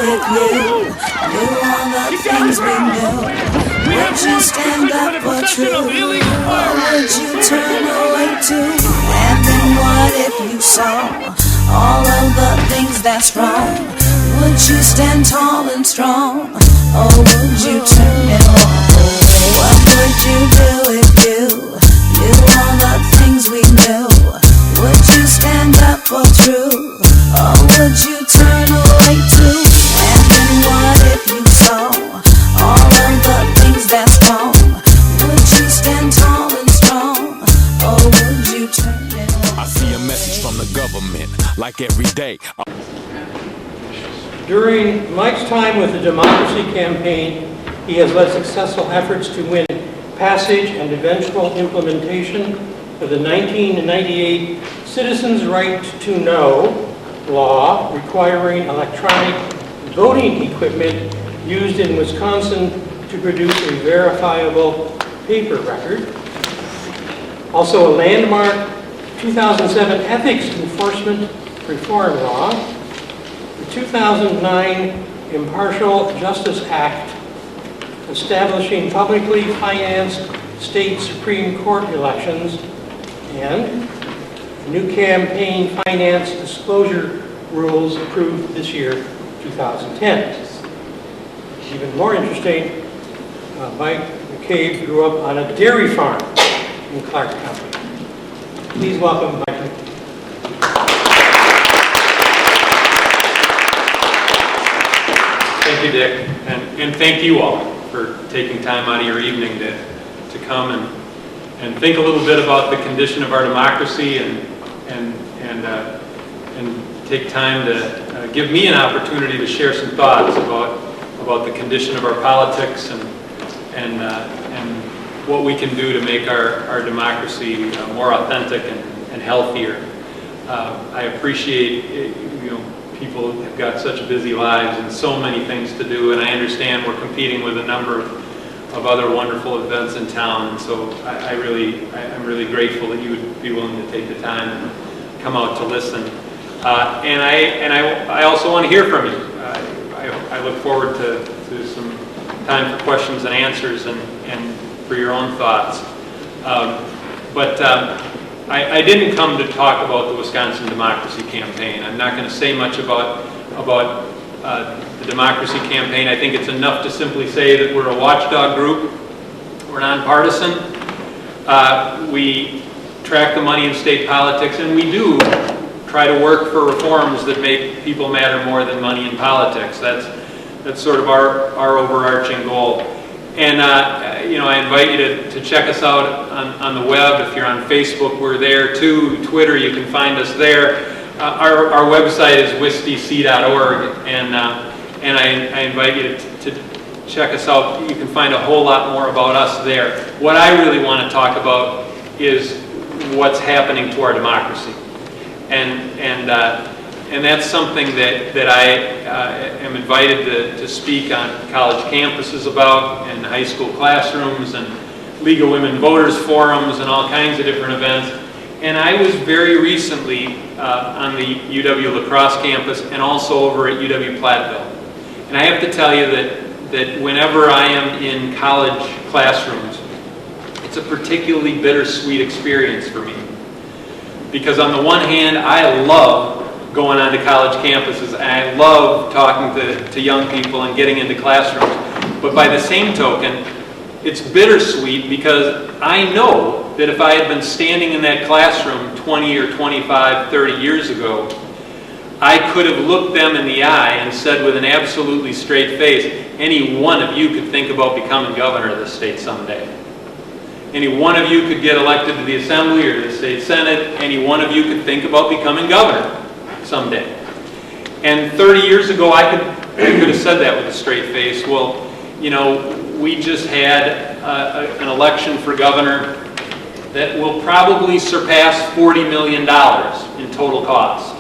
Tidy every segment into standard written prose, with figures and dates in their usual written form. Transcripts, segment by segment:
if you knew all the things we knew? Would you stand up for truth? Or would you turn away too? And then what if you saw all of the things that's wrong? Would you stand tall and strong? Or would you turn and walk away? What would you do if you knew all the things we knew? Would you stand up for truth? Or would you turn away too? And then what if you saw all of the things that's wrong? Would you stand tall and strong? Or would you turn and walk? I see a message from the government, like every day. During Mike's time with the Democracy Campaign, he has led successful efforts to win passage and eventual implementation of the 1998 Citizens' Right to Know law requiring electronic voting equipment used in Wisconsin to produce a verifiable paper record. Also a landmark 2007 Ethics Enforcement Reform Law, the 2009 Impartial Justice Act establishing publicly financed state Supreme Court elections, and new campaign finance disclosure rules approved this year, 2010. Even more interesting, Mike McCabe grew up on a dairy farm in Clark County. Please welcome Mike McCabe. Thank you, Dick, and thank you all for taking time out of your evening to come and think a little bit about the condition of our democracy and take time to give me an opportunity to share some thoughts about the condition of our politics and what we can do to make our democracy more authentic and healthier. I appreciate people have got such busy lives and so many things to do, and I understand we're competing with a number of other wonderful events in town, and so I'm really grateful that you would be willing to take the time and come out to listen. And I also want to hear from you. I look forward to some time for questions and answers and for your own thoughts. But I didn't come to talk about the Wisconsin Democracy Campaign. I'm not going to say much about the Democracy Campaign. I think it's enough to simply say that we're a watchdog group. We're nonpartisan. We track the money in state politics, and we do try to work for reforms that make people matter more than money in politics. That's sort of our overarching goal. And I invite you to check us out on the web. If you're on Facebook, we're there too. Twitter, you can find us there. Our website is wisdc.org, and I invite you to check us out. You can find a whole lot more about us there. What I really want to talk about is what's happening to our democracy, and that's something that I am invited to speak on college campuses about, and high school classrooms, and League of Women Voters forums, and all kinds of different events. And I was very recently on the UW La Crosse campus and also over at UW Platteville. And I have to tell you that whenever I am in college classrooms, it's a particularly bittersweet experience for me. Because on the one hand, I love going onto college campuses, and I love talking to young people and getting into classrooms. But by the same token, it's bittersweet because I know that if I had been standing in that classroom 20 or 25, 30 years ago, I could have looked them in the eye and said with an absolutely straight face, any one of you could think about becoming governor of the state someday. Any one of you could get elected to the Assembly or the State Senate. Any one of you could think about becoming governor someday. And 30 years ago, I could have said that with a straight face. Well, we just had an election for governor that will probably surpass $40 million in total cost.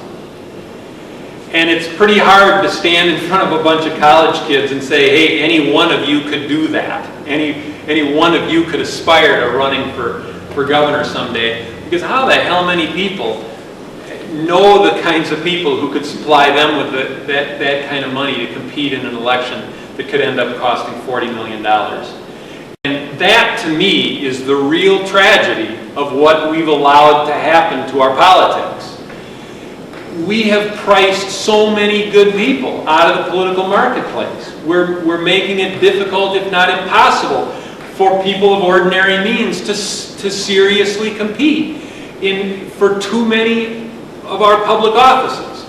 And it's pretty hard to stand in front of a bunch of college kids and say, hey, any one of you could do that. Any one of you could aspire to running for governor someday. Because how the hell many people know the kinds of people who could supply them with that kind of money to compete in an election that could end up costing $40 million. And that, to me, is the real tragedy of what we've allowed to happen to our politics. We have priced so many good people out of the political marketplace. We're making it difficult, if not impossible, for people of ordinary means to seriously compete for too many of our public offices.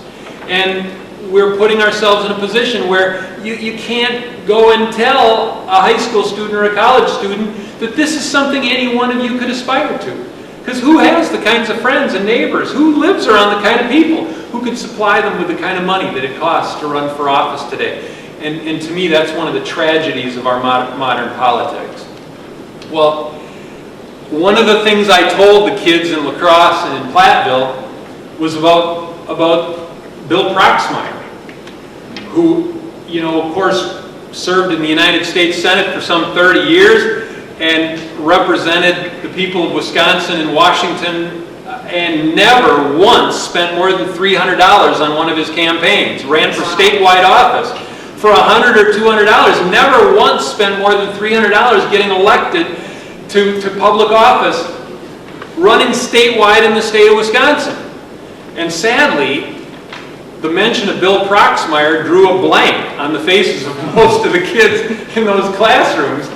And we're putting ourselves in a position where you can't go and tell a high school student or a college student that this is something any one of you could aspire to. Because who has the kinds of friends and neighbors? Who lives around the kind of people who could supply them with the kind of money that it costs to run for office today? And to me, that's one of the tragedies of our modern politics. Well, one of the things I told the kids in La Crosse and in Platteville was about Bill Proxmire, who, of course, served in the United States Senate for some 30 years and represented the people of Wisconsin and Washington and never once spent more than $300 on one of his campaigns. Ran for statewide office for $100 or $200. Never once spent more than $300 getting elected to public office, running statewide in the state of Wisconsin. And sadly, the mention of Bill Proxmire drew a blank on the faces of most of the kids in those classrooms.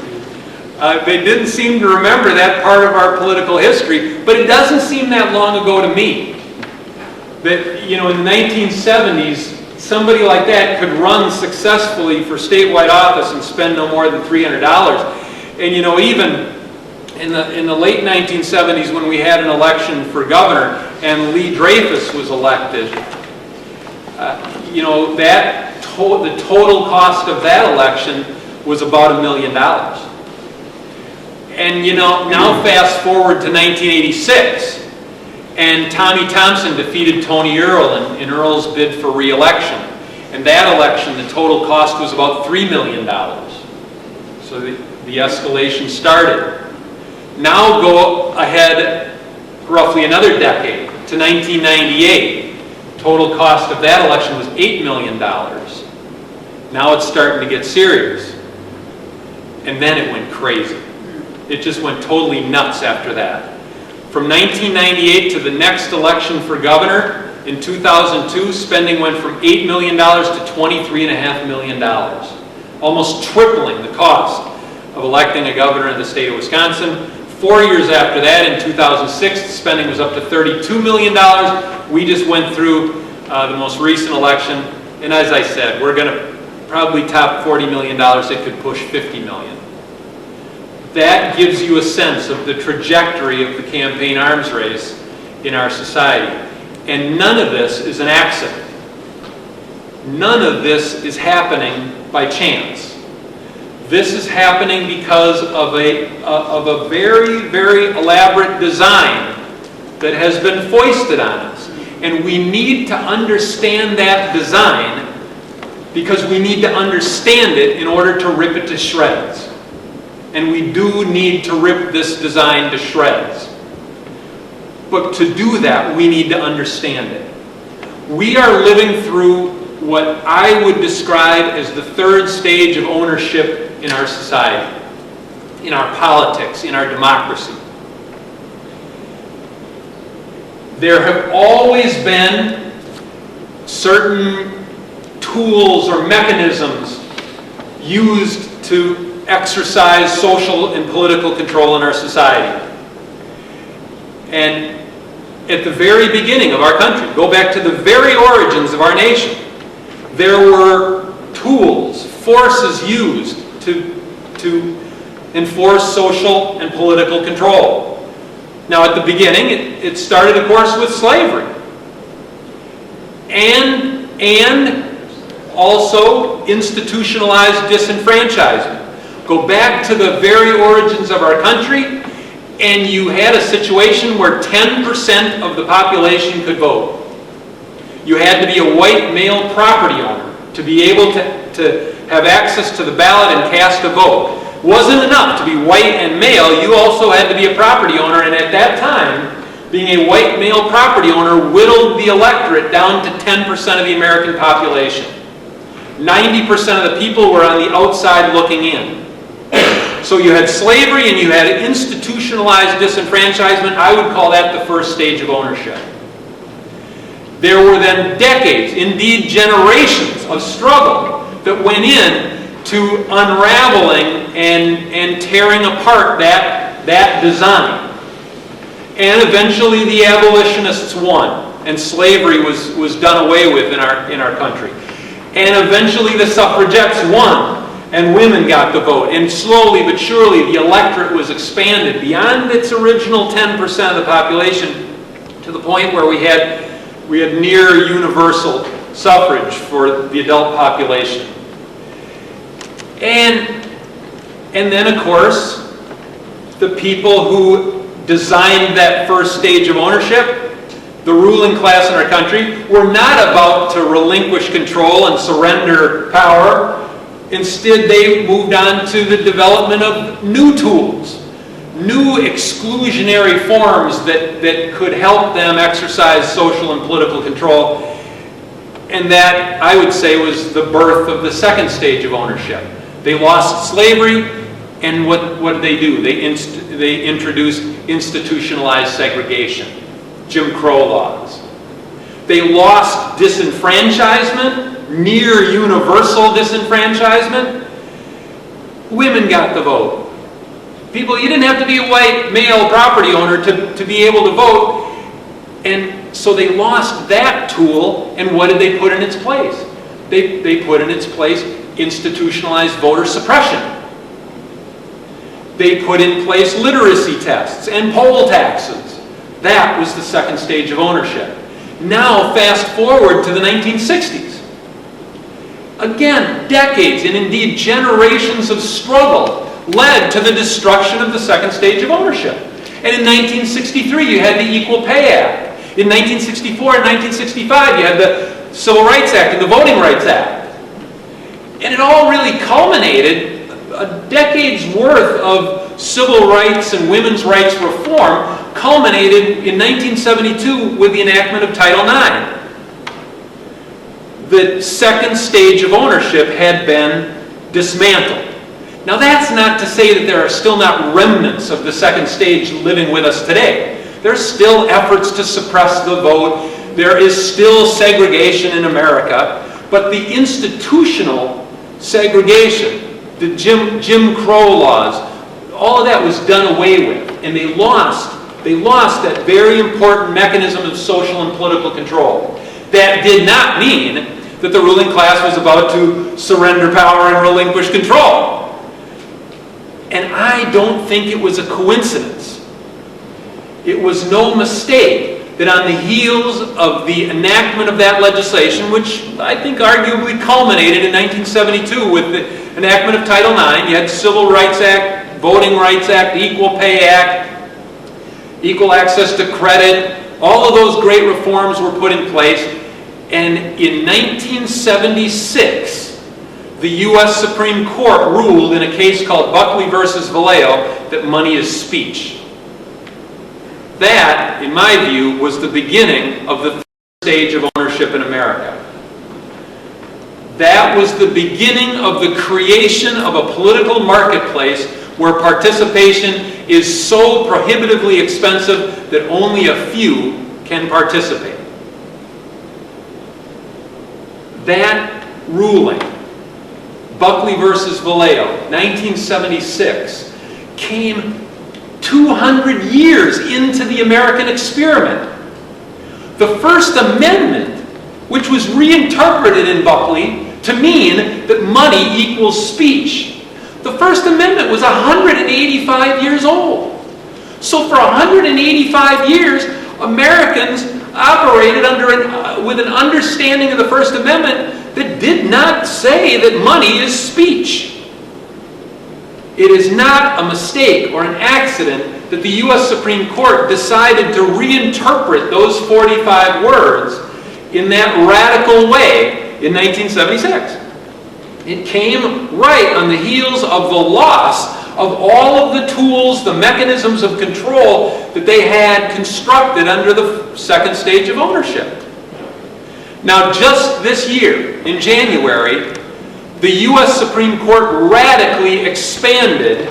They didn't seem to remember that part of our political history, but it doesn't seem that long ago to me that, in the 1970s, somebody like that could run successfully for statewide office and spend no more than $300. And, even in the late 1970s when we had an election for governor and Lee Dreyfus was elected, the total cost of that election was about $1 million. And now fast forward to 1986, and Tommy Thompson defeated Tony Earl in Earl's bid for re-election. And that election, the total cost was about $3 million. So the escalation started. Now go ahead roughly another decade to 1998. Total cost of that election was $8 million. Now it's starting to get serious. And then it went crazy. It just went totally nuts after that. From 1998 to the next election for governor, in 2002, spending went from $8 million to $23.5 million. Almost tripling the cost of electing a governor in the state of Wisconsin. 4 years after that, in 2006, the spending was up to $32 million. We just went through the most recent election, and as I said, we're going to probably top $40 million. It could push $50 million. That gives you a sense of the trajectory of the campaign arms race in our society. And none of this is an accident. None of this is happening by chance. This is happening because of a very, very elaborate design that has been foisted on us. And we need to understand that design because we need to understand it in order to rip it to shreds. And we do need to rip this design to shreds. But to do that, we need to understand it. We are living through what I would describe as the third stage of ownership in our society, in our politics, in our democracy. There have always been certain tools or mechanisms used to exercise social and political control in our society. And at the very beginning of our country, go back to the very origins of our nation, there were tools, forces used to enforce social and political control. Now at the beginning, it started, of course, with slavery. And also institutionalized disenfranchisement. Go back to the very origins of our country, and you had a situation where 10% of the population could vote. You had to be a white male property owner to be able to have access to the ballot and cast a vote. Wasn't enough to be white and male, you also had to be a property owner, and at that time, being a white male property owner, whittled the electorate down to 10% of the American population. 90% of the people were on the outside looking in. So you had slavery and you had institutionalized disenfranchisement. I would call that the first stage of ownership. There were then decades, indeed generations, of struggle that went in to unraveling and tearing apart that design. And eventually the abolitionists won, and slavery was done away with in our country. And eventually the suffragettes won, and women got the vote. And slowly but surely the electorate was expanded beyond its original 10% of the population to the point where we had near universal suffrage for the adult population. And then, of course, the people who designed that first stage of ownership, the ruling class in our country, were not about to relinquish control and surrender power. Instead, they moved on to the development of new tools, new exclusionary forms that could help them exercise social and political control. And that, I would say, was the birth of the second stage of ownership. They lost slavery, and what did they do? They introduced institutionalized segregation, Jim Crow laws. They lost disenfranchisement, near universal disenfranchisement. Women got the vote. People, you didn't have to be a white male property owner to be able to vote. And so they lost that tool, and what did they put in its place? They put in its place institutionalized voter suppression. They put in place literacy tests and poll taxes. That was the second stage of ownership. Now, fast forward to the 1960s. Again, decades and indeed generations of struggle led to the destruction of the second stage of ownership. And in 1963, you had the Equal Pay Act. In 1964 and 1965, you had the Civil Rights Act and the Voting Rights Act. And it all really culminated, a decade's worth of civil rights and women's rights reform culminated in 1972 with the enactment of Title IX. The second stage of ownership had been dismantled. Now that's not to say that there are still not remnants of the second stage living with us today. There's still efforts to suppress the vote. There is still segregation in America. But the institutional segregation, the Jim Crow laws, all of that was done away with. And they lost that very important mechanism of social and political control. That did not mean that the ruling class was about to surrender power and relinquish control. And I don't think it was a coincidence. It was no mistake that on the heels of the enactment of that legislation, which I think arguably culminated in 1972 with the enactment of Title IX, you had Civil Rights Act, Voting Rights Act, Equal Pay Act, equal access to credit, all of those great reforms were put in place. And in 1976, the U.S. Supreme Court ruled in a case called Buckley versus Vallejo that money is speech. That, in my view, was the beginning of the third stage of ownership in America. That was the beginning of the creation of a political marketplace where participation is so prohibitively expensive that only a few can participate. That ruling, Buckley versus Vallejo, 1976, came 200 years into the American experiment. The First Amendment, which was reinterpreted in Buckley to mean that money equals speech. The First Amendment was 185 years old. So for 185 years, Americans operated with an understanding of the First Amendment that did not say that money is speech. It is not a mistake or an accident that the U.S. Supreme Court decided to reinterpret those 45 words in that radical way in 1976. It came right on the heels of the loss of all of the tools, the mechanisms of control that they had constructed under the second stage of ownership. Now, just this year, in January, the U.S. Supreme Court radically expanded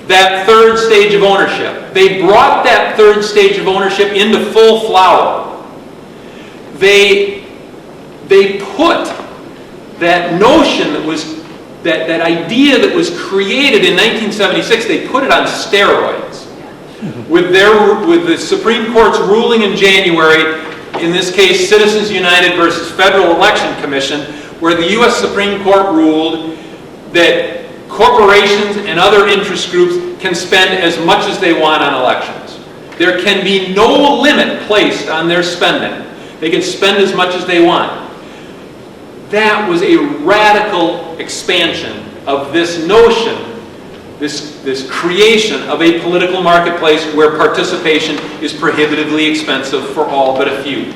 that third stage of ownership. They brought that third stage of ownership into full flower. They put that notion that was, that idea that was created in 1976, they put it on steroids. With the Supreme Court's ruling in January, in this case, Citizens United versus Federal Election Commission, where the U.S. Supreme Court ruled that corporations and other interest groups can spend as much as they want on elections. There can be no limit placed on their spending. They can spend as much as they want. That was a radical expansion of this notion, this creation of a political marketplace where participation is prohibitively expensive for all but a few.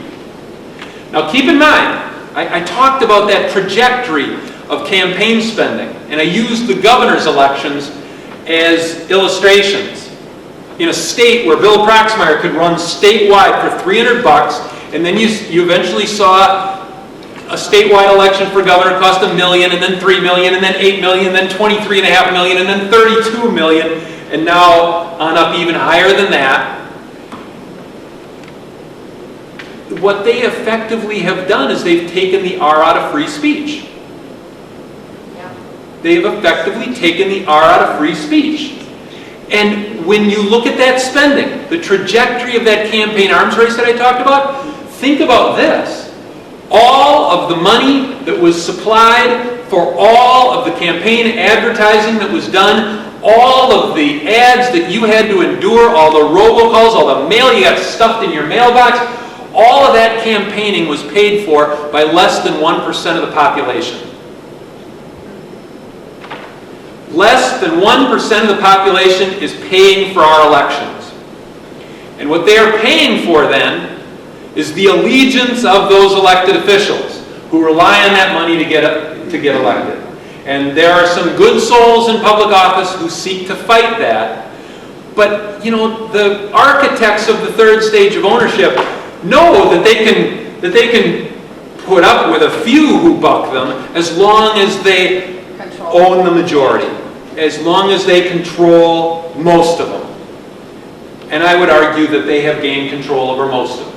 Now keep in mind, I talked about that trajectory of campaign spending, and I used the governor's elections as illustrations. In a state where Bill Proxmire could run statewide for $300, and then you eventually saw a statewide election for governor cost $1 million, and then $3 million, and then $8 million, and then $23.5 million, and then $32 million, and now on up even higher than that. What they effectively have done is they've taken the R out of free speech. They've effectively taken the R out of free speech. And when you look at that spending, the trajectory of that campaign arms race that I talked about, think about this. All of the money that was supplied for all of the campaign advertising that was done, all of the ads that you had to endure, all the robocalls, all the mail you got stuffed in your mailbox, all of that campaigning was paid for by less than 1% of the population. Less than 1% of the population is paying for our elections. And what they are paying for then is the allegiance of those elected officials who rely on that money to get elected. And there are some good souls in public office who seek to fight that. But, you know, the architects of the third stage of ownership know that they can put up with a few who buck them as long as they own the majority, as long as they control most of them. And I would argue that they have gained control over most of them.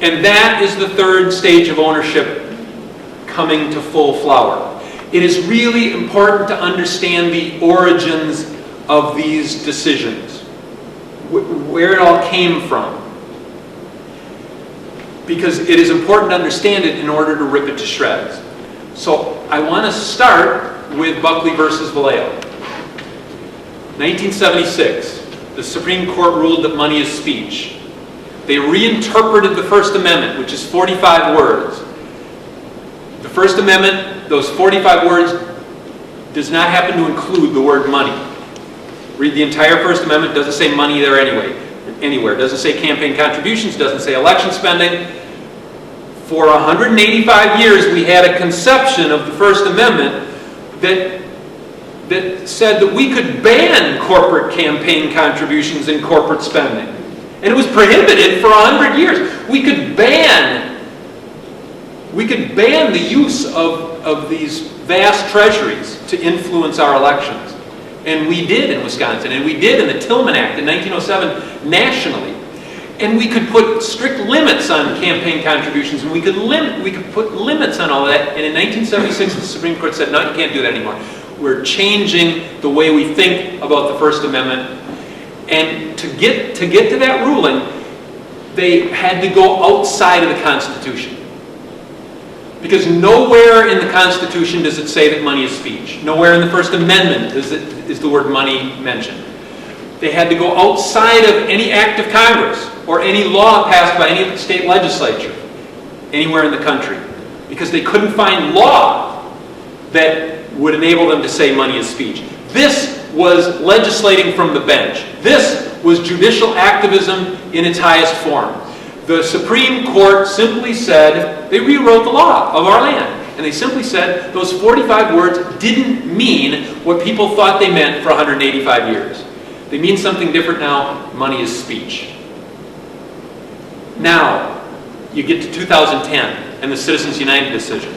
And that is the third stage of ownership coming to full flower. It is really important to understand the origins of these decisions, where it all came from. Because it is important to understand it in order to rip it to shreds. So I want to start with Buckley versus Vallejo. 1976, the Supreme Court ruled that money is speech. They reinterpreted the First Amendment, which is 45 words. The First Amendment, those 45 words, does not happen to include the word money. Read the entire First Amendment, doesn't say money there anywhere. Doesn't say campaign contributions, doesn't say election spending. For 185 years, we had a conception of the First Amendment that said that we could ban corporate campaign contributions and corporate spending. And it was prohibited for 100 years. We could ban the use of these vast treasuries to influence our elections. And we did in Wisconsin, and we did in the Tillman Act in 1907 nationally. And we could put strict limits on campaign contributions, and we could put limits on all of that. And in 1976, the Supreme Court said, no, you can't do that anymore. We're changing the way we think about the First Amendment. And to get to that ruling, they had to go outside of the Constitution. Because nowhere in the Constitution does it say that money is speech. Nowhere in the First Amendment is the word money mentioned. They had to go outside of any act of Congress or any law passed by any state legislature anywhere in the country, because they couldn't find law that would enable them to say money is speech. This was legislating from the bench. This was judicial activism in its highest form. The Supreme Court simply said, they rewrote the law of our land. and they simply said those 45 words didn't mean what people thought they meant for 185 years. They mean something different now. Money is speech. Now, you get to 2010 and the Citizens United decision.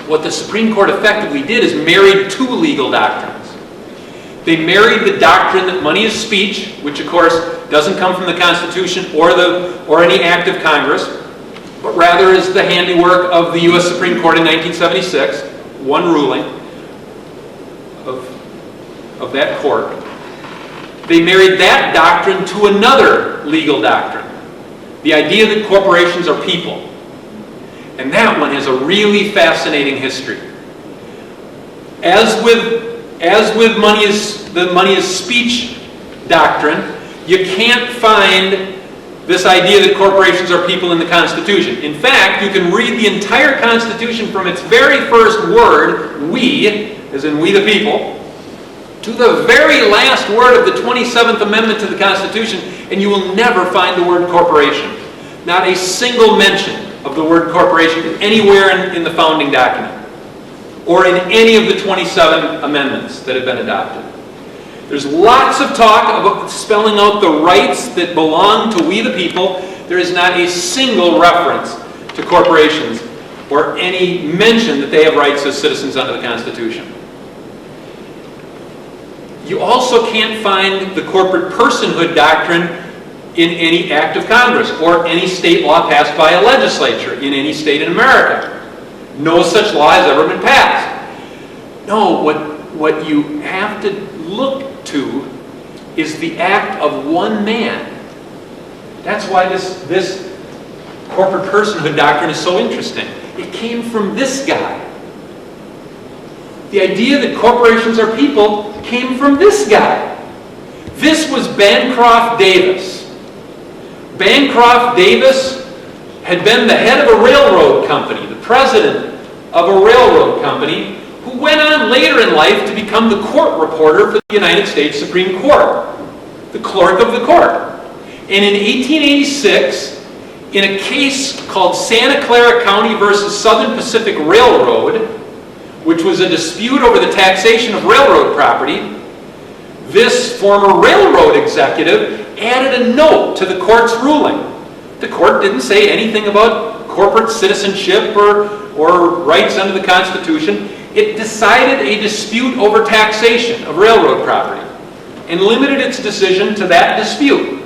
What the Supreme Court effectively did is married two legal doctrines. They married the doctrine that money is speech, which of course doesn't come from the Constitution or any act of Congress, but rather is the handiwork of the U.S. Supreme Court in 1976, one ruling of that court. They married that doctrine to another legal doctrine, the idea that corporations are people. And that one has a really fascinating history. As with the money is speech doctrine, you can't find this idea that corporations are people in the Constitution. In fact, you can read the entire Constitution from its very first word, we, as in we the people, to the very last word of the 27th Amendment to the Constitution, and you will never find the word corporation. Not a single mention of the word corporation anywhere in the founding document or in any of the 27 amendments that have been adopted. There's lots of talk about spelling out the rights that belong to we the people. There is not a single reference to corporations or any mention that they have rights as citizens under the Constitution. You also can't find the corporate personhood doctrine in any act of Congress or any state law passed by a legislature in any state in America. No such law has ever been passed. No, what you have to look to is the act of one man. That's why this corporate personhood doctrine is so interesting. It came from this guy. The idea that corporations are people came from this guy. This was Bancroft Davis. Bancroft Davis had been the head of a railroad company, the president of a railroad company, who went on later in life to become the court reporter for the United States Supreme Court, the clerk of the court. And in 1886, in a case called Santa Clara County versus Southern Pacific Railroad, which was a dispute over the taxation of railroad property, this former railroad executive added a note to the court's ruling. The court didn't say anything about corporate citizenship or rights under the Constitution. It decided a dispute over taxation of railroad property and limited its decision to that dispute.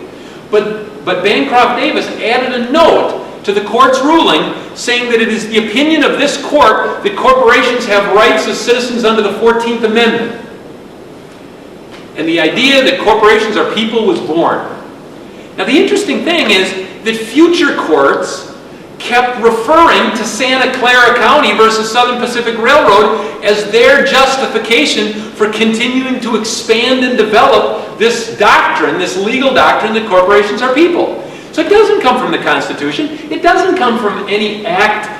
But Bancroft Davis added a note to the court's ruling saying that it is the opinion of this court that corporations have rights as citizens under the 14th Amendment. And the idea that corporations are people was born. Now the interesting thing is that future courts kept referring to Santa Clara County versus Southern Pacific Railroad as their justification for continuing to expand and develop this doctrine, this legal doctrine that corporations are people. So it doesn't come from the Constitution. It doesn't come from any act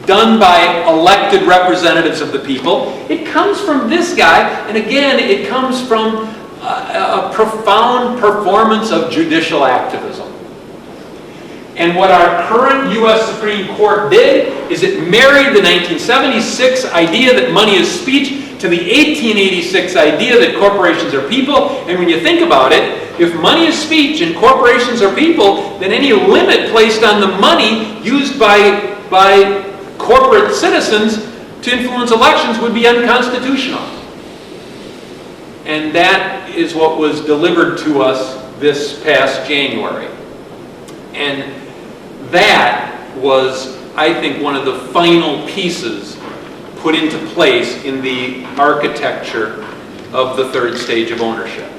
done by elected representatives of the people. It comes from this guy, and again, it comes from a profound performance of judicial activism. And what our current U.S. Supreme Court did is it married the 1976 idea that money is speech to the 1886 idea that corporations are people. And when you think about it, if money is speech and corporations are people, then any limit placed on the money used by corporate citizens to influence elections would be unconstitutional. And that is what was delivered to us this past January. And that was, I think, one of the final pieces put into place in the architecture of the third stage of ownership.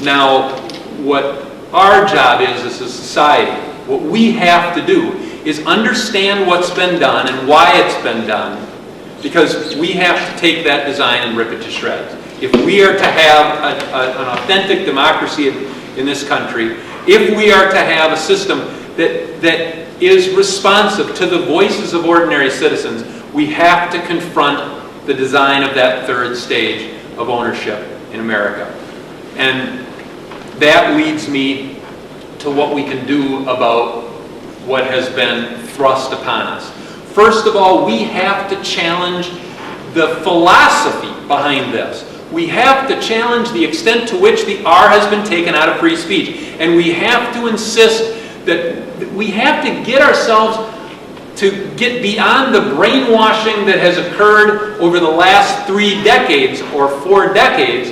Now, what our job is as a society, what we have to do is understand what's been done and why it's been done, because we have to take that design and rip it to shreds. If we are to have an authentic democracy in this country, if we are to have a system that is responsive to the voices of ordinary citizens, we have to confront the design of that third stage of ownership in America. And that leads me to what we can do about what has been thrust upon us. First of all, we have to challenge the philosophy behind this. We have to challenge the extent to which the R has been taken out of free speech. And we have to insist that we have to get ourselves to get beyond the brainwashing that has occurred over the last 3 decades or 4 decades.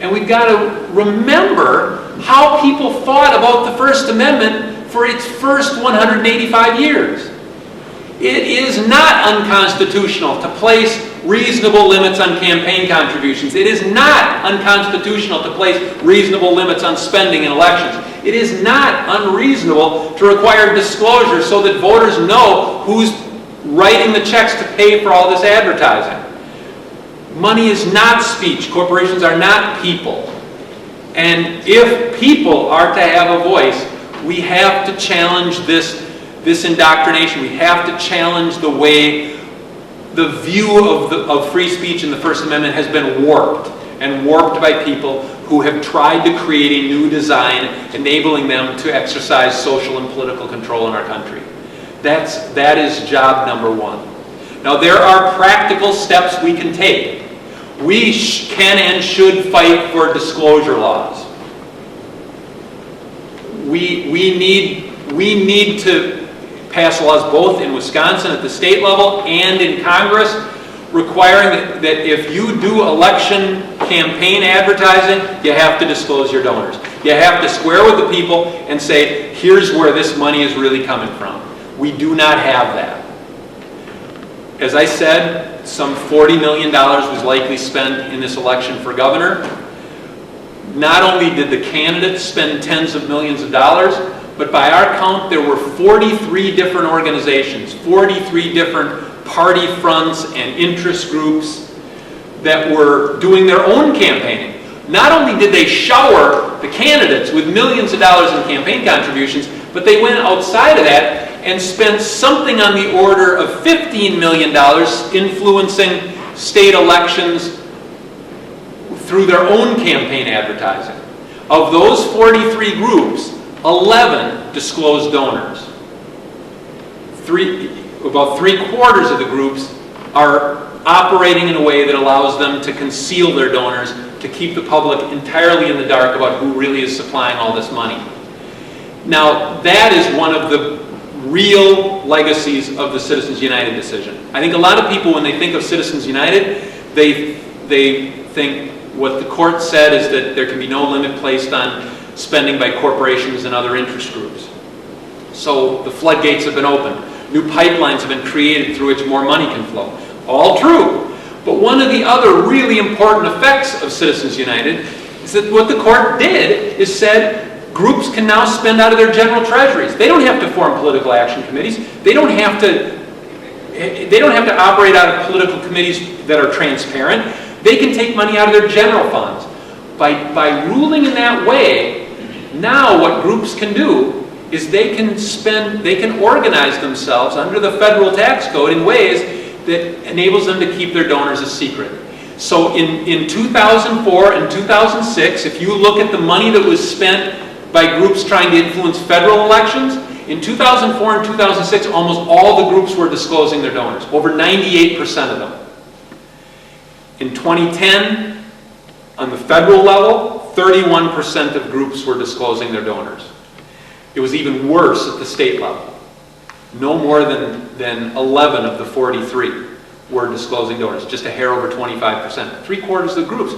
And we've got to remember how people thought about the First Amendment for its first 185 years. It is not unconstitutional to place reasonable limits on campaign contributions. It is not unconstitutional to place reasonable limits on spending in elections. It is not unreasonable to require disclosure so that voters know who's writing the checks to pay for all this advertising. Money is not speech. Corporations are not people. And if people are to have a voice, we have to challenge this indoctrination. We have to challenge the way the view of free speech in the First Amendment has been warped, and warped by people who have tried to create a new design enabling them to exercise social and political control in our country. That is job number one. Now, there are practical steps we can take. We can and should fight for disclosure laws. We need to pass laws both in Wisconsin at the state level and in Congress requiring that if you do election campaign advertising, you have to disclose your donors. You have to square with the people and say, here's where this money is really coming from. We do not have that. As I said, some $40 million was likely spent in this election for governor. Not only did the candidates spend tens of millions of dollars, but by our count, there were 43 different organizations, 43 different party fronts and interest groups that were doing their own campaigning. Not only did they shower the candidates with millions of dollars in campaign contributions, but they went outside of that and spent something on the order of $15 million influencing state elections through their own campaign advertising. Of those 43 groups, 11 disclosed donors. About 3/4 of the groups are operating in a way that allows them to conceal their donors, to keep the public entirely in the dark about who really is supplying all this money. Now, that is one of the real legacies of the Citizens United decision. I think a lot of people, when they think of Citizens United, they think what the court said is that there can be no limit placed on spending by corporations and other interest groups. So the floodgates have been opened. New pipelines have been created through which more money can flow. All true. But one of the other really important effects of Citizens United is that what the court did is said groups can now spend out of their general treasuries. They don't have to form political action committees. They don't have to operate out of political committees that are transparent. They can take money out of their general funds. By ruling in that way, now what groups can do is they can organize themselves under the federal tax code in ways that enables them to keep their donors a secret. So in 2004 and 2006, if you look at the money that was spent by groups trying to influence federal elections, in 2004 and 2006, almost all the groups were disclosing their donors, over 98% of them. In 2010, on the federal level, 31% of groups were disclosing their donors. It was even worse at the state level. No more than 11 of the 43 were disclosing donors, just a hair over 25%. 3/4 of the groups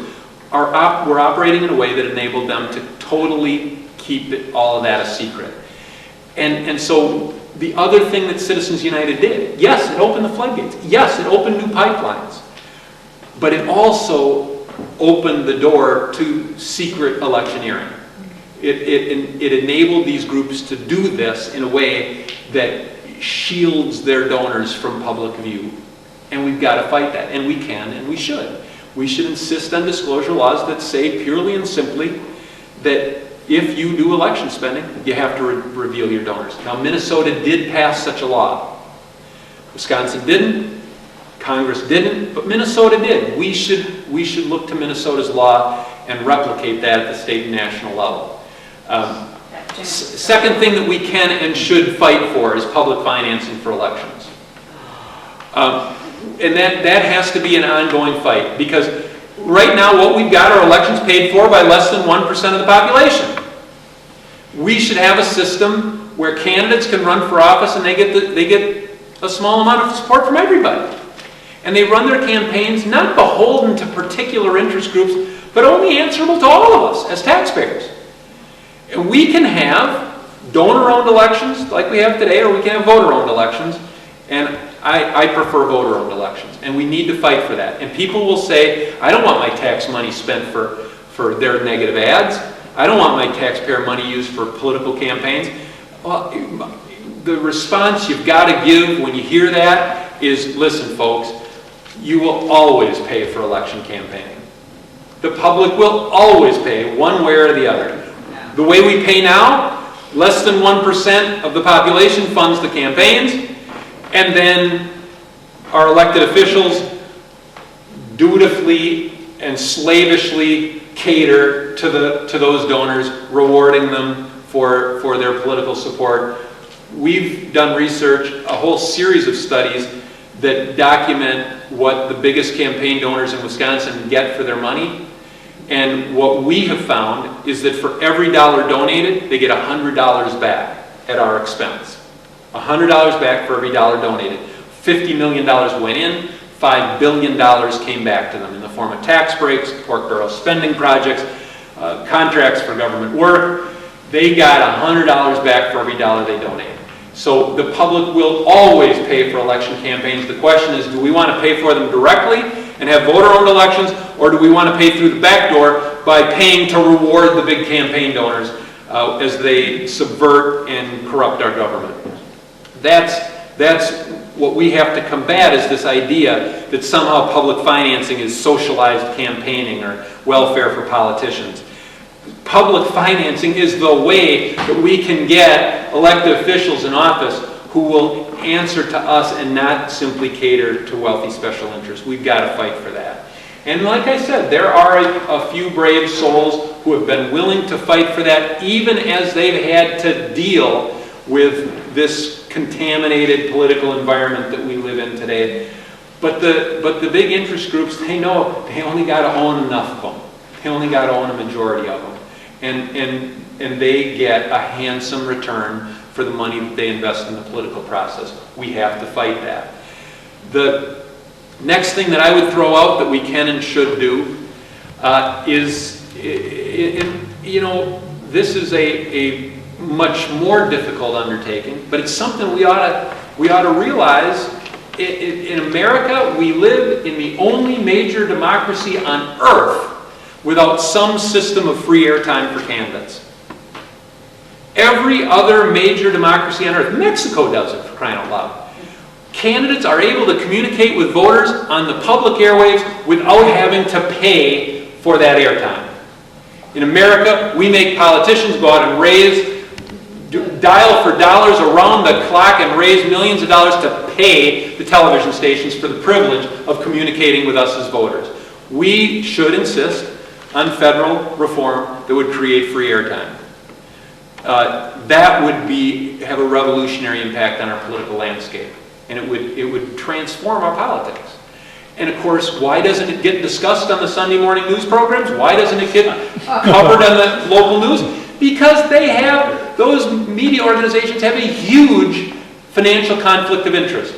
were operating in a way that enabled them to totally keep all of that a secret. And so the other thing that Citizens United did, yes, it opened the floodgates. Yes, it opened new pipelines. But it also opened the door to secret electioneering. It enabled these groups to do this in a way that shields their donors from public view. And we've got to fight that. And we can and we should. We should insist on disclosure laws that say purely and simply that if you do election spending, you have to reveal your donors. Now, Minnesota did pass such a law. Wisconsin didn't. Congress didn't, but Minnesota did. We should look to Minnesota's law and replicate that at the state and national level. Second thing that we can and should fight for is public financing for elections. And that has to be an ongoing fight, because right now what we've got are elections paid for by less than 1% of the population. We should have a system where candidates can run for office and they get a small amount of support from everybody. And they run their campaigns not beholden to particular interest groups, but only answerable to all of us as taxpayers. And we can have donor-owned elections like we have today, or we can have voter-owned elections. And I prefer voter-owned elections. And we need to fight for that. And people will say, I don't want my tax money spent for their negative ads. I don't want my taxpayer money used for political campaigns. Well, the response you've got to give when you hear that is, listen, folks, you will always pay for election campaigning. The public will always pay one way or the other. The way we pay now, less than 1% of the population funds the campaigns, and then our elected officials dutifully and slavishly cater to those donors, rewarding them for their political support. We've done research, a whole series of studies that document what the biggest campaign donors in Wisconsin get for their money. And what we have found is that for every dollar donated, they get $100 back at our expense. $100 back for every dollar donated. $50 million went in, $5 billion came back to them in the form of tax breaks, pork barrel spending projects, contracts for government work. They got $100 back for every dollar they donated. So the public will always pay for election campaigns. The question is, do we want to pay for them directly and have voter-owned elections, or do we want to pay through the back door by paying to reward the big campaign donors as they subvert and corrupt our government? That's what we have to combat, is this idea that somehow public financing is socialized campaigning or welfare for politicians. Public financing is the way that we can get elected officials in office who will answer to us and not simply cater to wealthy special interests. We've got to fight for that. And like I said, there are a few brave souls who have been willing to fight for that, even as they've had to deal with this contaminated political environment that we live in today. But the big interest groups, they know they only got to own enough of them. They only got to own a majority of them. And they get a handsome return for the money that they invest in the political process. We have to fight that. The next thing that I would throw out that we can and should do is, this is a much more difficult undertaking, but it's something we ought to realize. In America, we live in the only major democracy on earth without some system of free airtime for candidates. Every other major democracy on earth, Mexico does it, for crying out loud. Candidates are able to communicate with voters on the public airwaves without having to pay for that airtime. In America, we make politicians go out and dial for dollars around the clock and raise millions of dollars to pay the television stations for the privilege of communicating with us as voters. We should insist on federal reform that would create free airtime. That would have a revolutionary impact on our political landscape, and it would transform our politics. And of course, why doesn't it get discussed on the Sunday morning news programs? Why doesn't it get covered on the local news? Because those media organizations have a huge financial conflict of interest.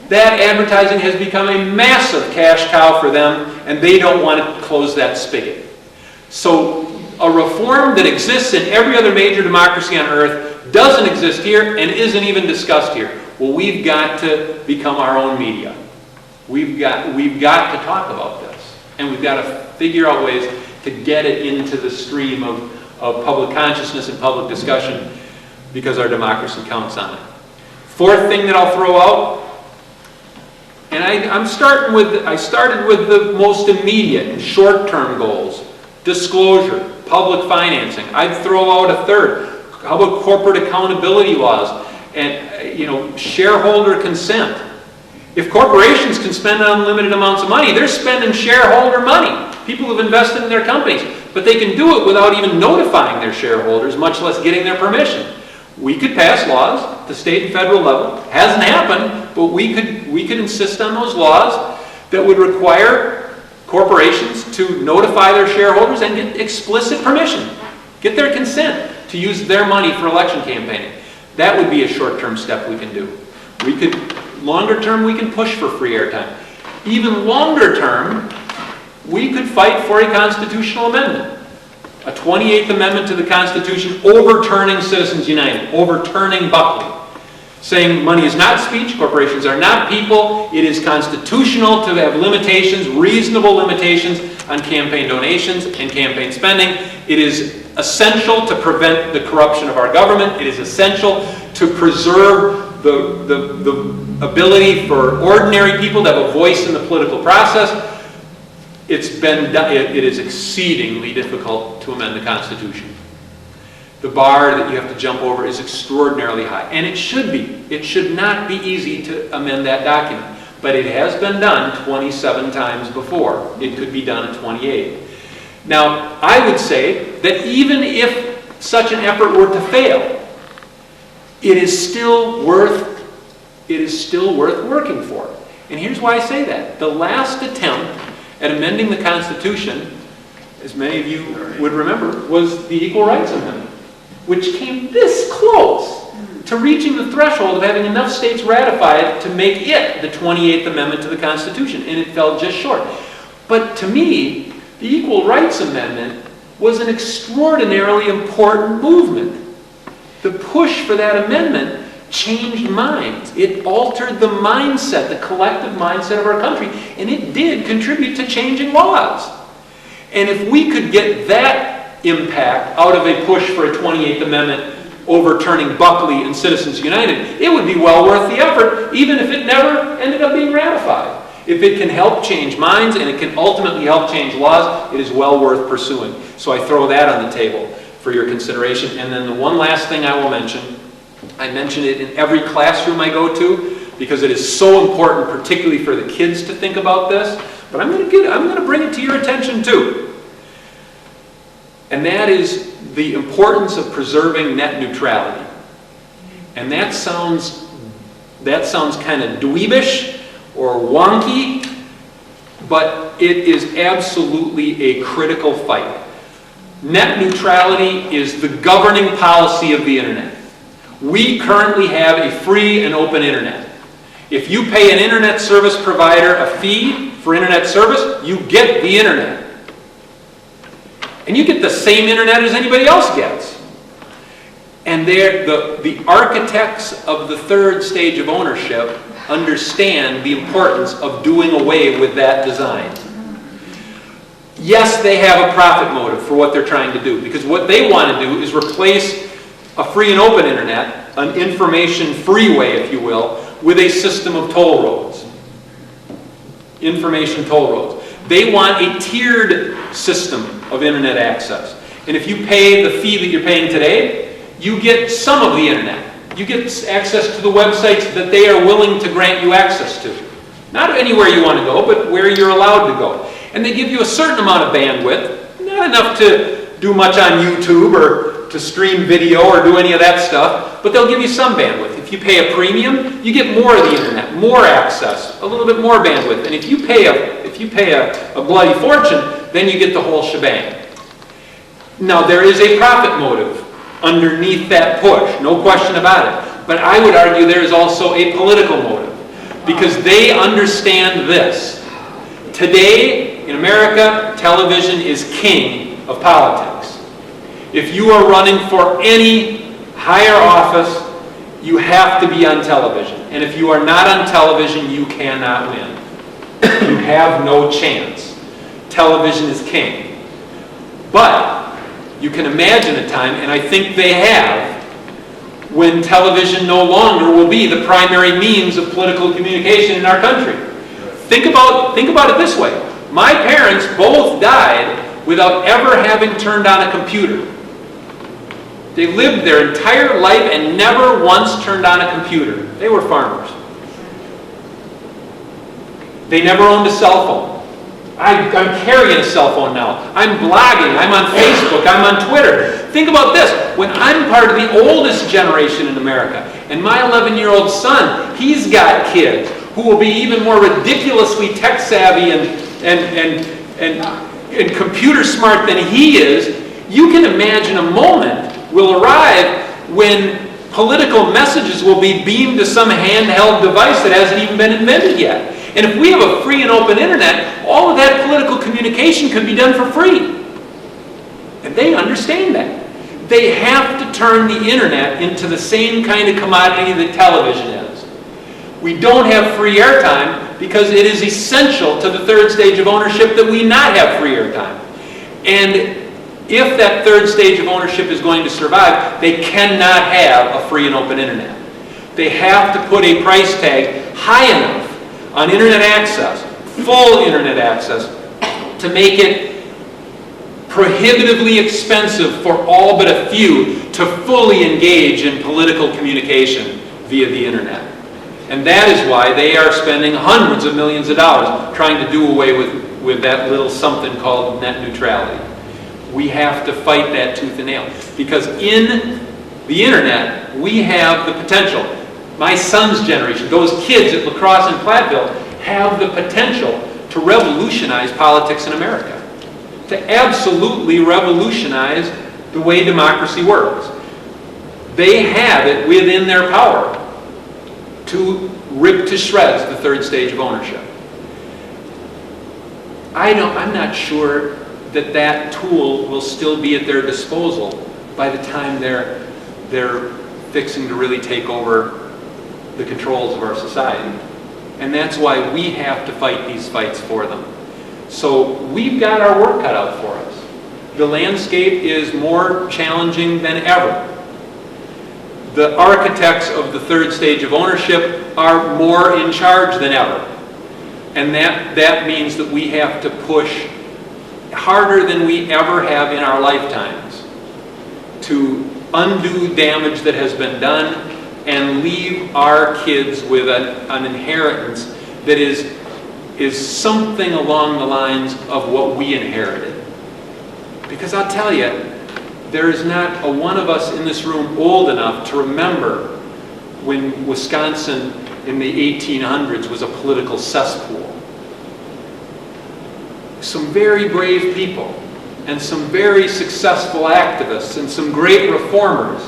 That advertising has become a massive cash cow for them, and they don't want to close that spigot. So a reform that exists in every other major democracy on earth doesn't exist here and isn't even discussed here. Well, we've got to become our own media. We've got to talk about this, and we've got to figure out ways to get it into the stream of public consciousness and public discussion, because our democracy counts on it. Fourth thing that I'll throw out, and I started with the most immediate and short-term goals: disclosure, public financing. I'd throw out a third. How about corporate accountability laws and shareholder consent? If corporations can spend unlimited amounts of money, they're spending shareholder money. People who've invested in their companies, but they can do it without even notifying their shareholders, much less getting their permission. We could pass laws at the state and federal level. Hasn't happened, but we could insist on those laws that would require corporations to notify their shareholders and get explicit permission, get their consent to use their money for election campaigning. That would be a short-term step we can do. Longer term, we can push for free airtime. Even longer term, we could fight for a constitutional amendment, a 28th Amendment to the Constitution overturning Citizens United, overturning Buckley, saying money is not speech, corporations are not people, it is constitutional to have limitations, reasonable limitations on campaign donations and campaign spending. It is essential to prevent the corruption of our government. It is essential to preserve the ability for ordinary people to have a voice in the political process. It is exceedingly difficult to amend the Constitution. The bar that you have to jump over is extraordinarily high, and it should be. It should not be easy to amend that document, but it has been done 27 times before. It could be done at 28. Now, I would say that even if such an effort were to fail, it is still worth working for. And here's why I say that. The last attempt at amending the Constitution, as many of you would remember, was the Equal Rights Amendment, which came this close to reaching the threshold of having enough states ratify it to make it the 28th Amendment to the Constitution, and it fell just short. But to me, the Equal Rights Amendment was an extraordinarily important movement. The push for that amendment changed minds. It altered the mindset, the collective mindset of our country, and it did contribute to changing laws. And if we could get that impact out of a push for a 28th Amendment overturning Buckley and Citizens United, it would be well worth the effort, even if it never ended up being ratified. If it can help change minds and it can ultimately help change laws, it is well worth pursuing. So I throw that on the table for your consideration. And then the one last thing I will mention, I mention it in every classroom I go to because it is so important, particularly for the kids, to think about this. But I'm going to bring it to your attention too. And that is the importance of preserving net neutrality. And that sounds kind of dweebish or wonky, but it is absolutely a critical fight. Net neutrality is the governing policy of the internet. We currently have a free and open internet. If you pay an internet service provider a fee for internet service, you get the internet. And you get the same internet as anybody else gets. And the architects of the third stage of ownership understand the importance of doing away with that design. Yes, they have a profit motive for what they're trying to do, because what they want to do is replace a free and open internet, an information freeway, if you will, with a system of toll roads. Information toll roads. They want a tiered system of internet access. And if you pay the fee that you're paying today, you get some of the internet. You get access to the websites that they are willing to grant you access to. Not anywhere you want to go, but where you're allowed to go. And they give you a certain amount of bandwidth, not enough to do much on YouTube or to stream video or do any of that stuff, but they'll give you some bandwidth. If you pay a premium, you get more of the internet, more access, a little bit more bandwidth. And if you pay a bloody fortune, then you get the whole shebang. Now, there is a profit motive underneath that push, no question about it. But I would argue there is also a political motive, because they understand this. Today, in America, television is king of politics. If you are running for any higher office, you have to be on television. And if you are not on television, you cannot win. You have no chance. Television is king. But you can imagine a time, and I think they have, when television no longer will be the primary means of political communication in our country. Think about it this way. My parents both died without ever having turned on a computer. They lived their entire life and never once turned on a computer. They were farmers. They never owned a cell phone. I'm carrying a cell phone now. I'm blogging. I'm on Facebook. I'm on Twitter. think about this. When I'm part of the oldest generation in America, and my 11-year-old son, he's got kids who will be even more ridiculously tech savvy and computer smart than he is, you can imagine a moment will arrive when political messages will be beamed to some handheld device that hasn't even been invented yet. And if we have a free and open internet, all of that political communication could be done for free. And they understand that. They have to turn the internet into the same kind of commodity that television is. We don't have free airtime because it is essential to the third stage of ownership that we not have free airtime. And if that third stage of ownership is going to survive, they cannot have a free and open internet. They have to put a price tag high enough on internet access, full internet access, to make it prohibitively expensive for all but a few to fully engage in political communication via the internet. And that is why they are spending hundreds of millions of dollars trying to do away with that little something called net neutrality. We have to fight that tooth and nail, because in the internet we have the potential. My son's generation, those kids at La Crosse and Platteville, have the potential to revolutionize politics in America, to absolutely revolutionize the way democracy works. They have it within their power to rip to shreds the third stage of ownership. I'm not sure that that tool will still be at their disposal by the time they're fixing to really take over the controls of our society. And that's why we have to fight these fights for them. So we've got our work cut out for us. The landscape is more challenging than ever. The architects of the third stage of ownership are more in charge than ever. And that means that we have to push harder than we ever have in our lifetimes to undo damage that has been done and leave our kids with an inheritance that is something along the lines of what we inherited. Because I'll tell you, there is not a one of us in this room old enough to remember when Wisconsin in the 1800s was a political cesspool. Some very brave people and some very successful activists and some great reformers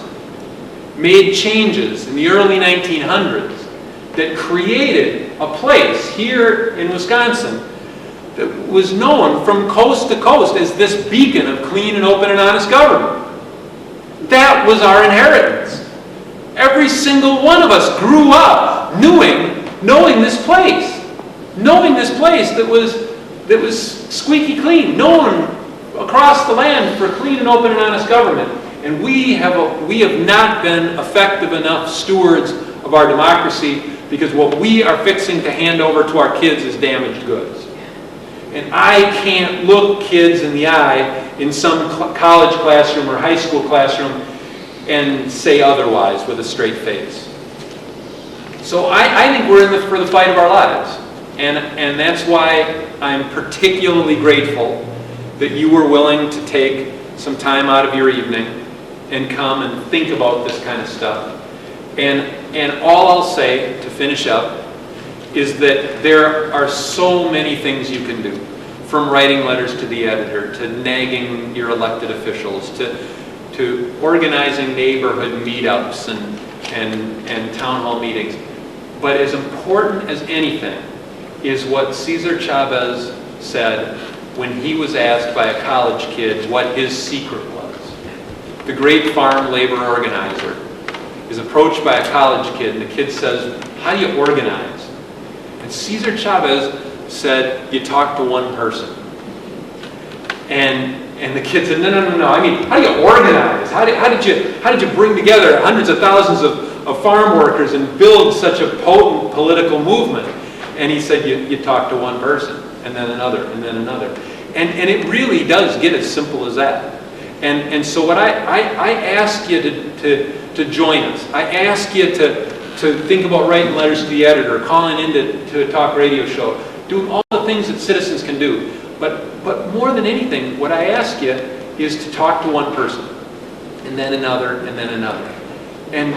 made changes in the early 1900s that created a place here in Wisconsin that was known from coast to coast as this beacon of clean and open and honest government. That was our inheritance. Every single one of us grew up knowing this place that was squeaky clean, known across the land for clean and open and honest government. And we have not been effective enough stewards of our democracy, because what we are fixing to hand over to our kids is damaged goods. And I can't look kids in the eye in some college classroom or high school classroom and say otherwise with a straight face. So I think we're in for the fight of our lives. And that's why I'm particularly grateful that you were willing to take some time out of your evening and come and think about this kind of stuff. And all I'll say to finish up is that there are so many things you can do, from writing letters to the editor, to nagging your elected officials, to organizing neighborhood meetups and town hall meetings. But as important as anything is what Cesar Chavez said when he was asked by a college kid what his secret was. The great farm labor organizer is approached by a college kid, and the kid says, "How do you organize?" And Cesar Chavez said, "You talk to one person." And the kid said, no. I mean, how do you organize? How did you bring together hundreds of thousands of farm workers and build such a potent political movement? And he said, you talk to one person, and then another, and then another. And it really does get as simple as that. And so what I ask you to join us. I ask you to think about writing letters to the editor, calling in to a talk radio show, doing all the things that citizens can do. But more than anything, what I ask you is to talk to one person. and then another, and then another. And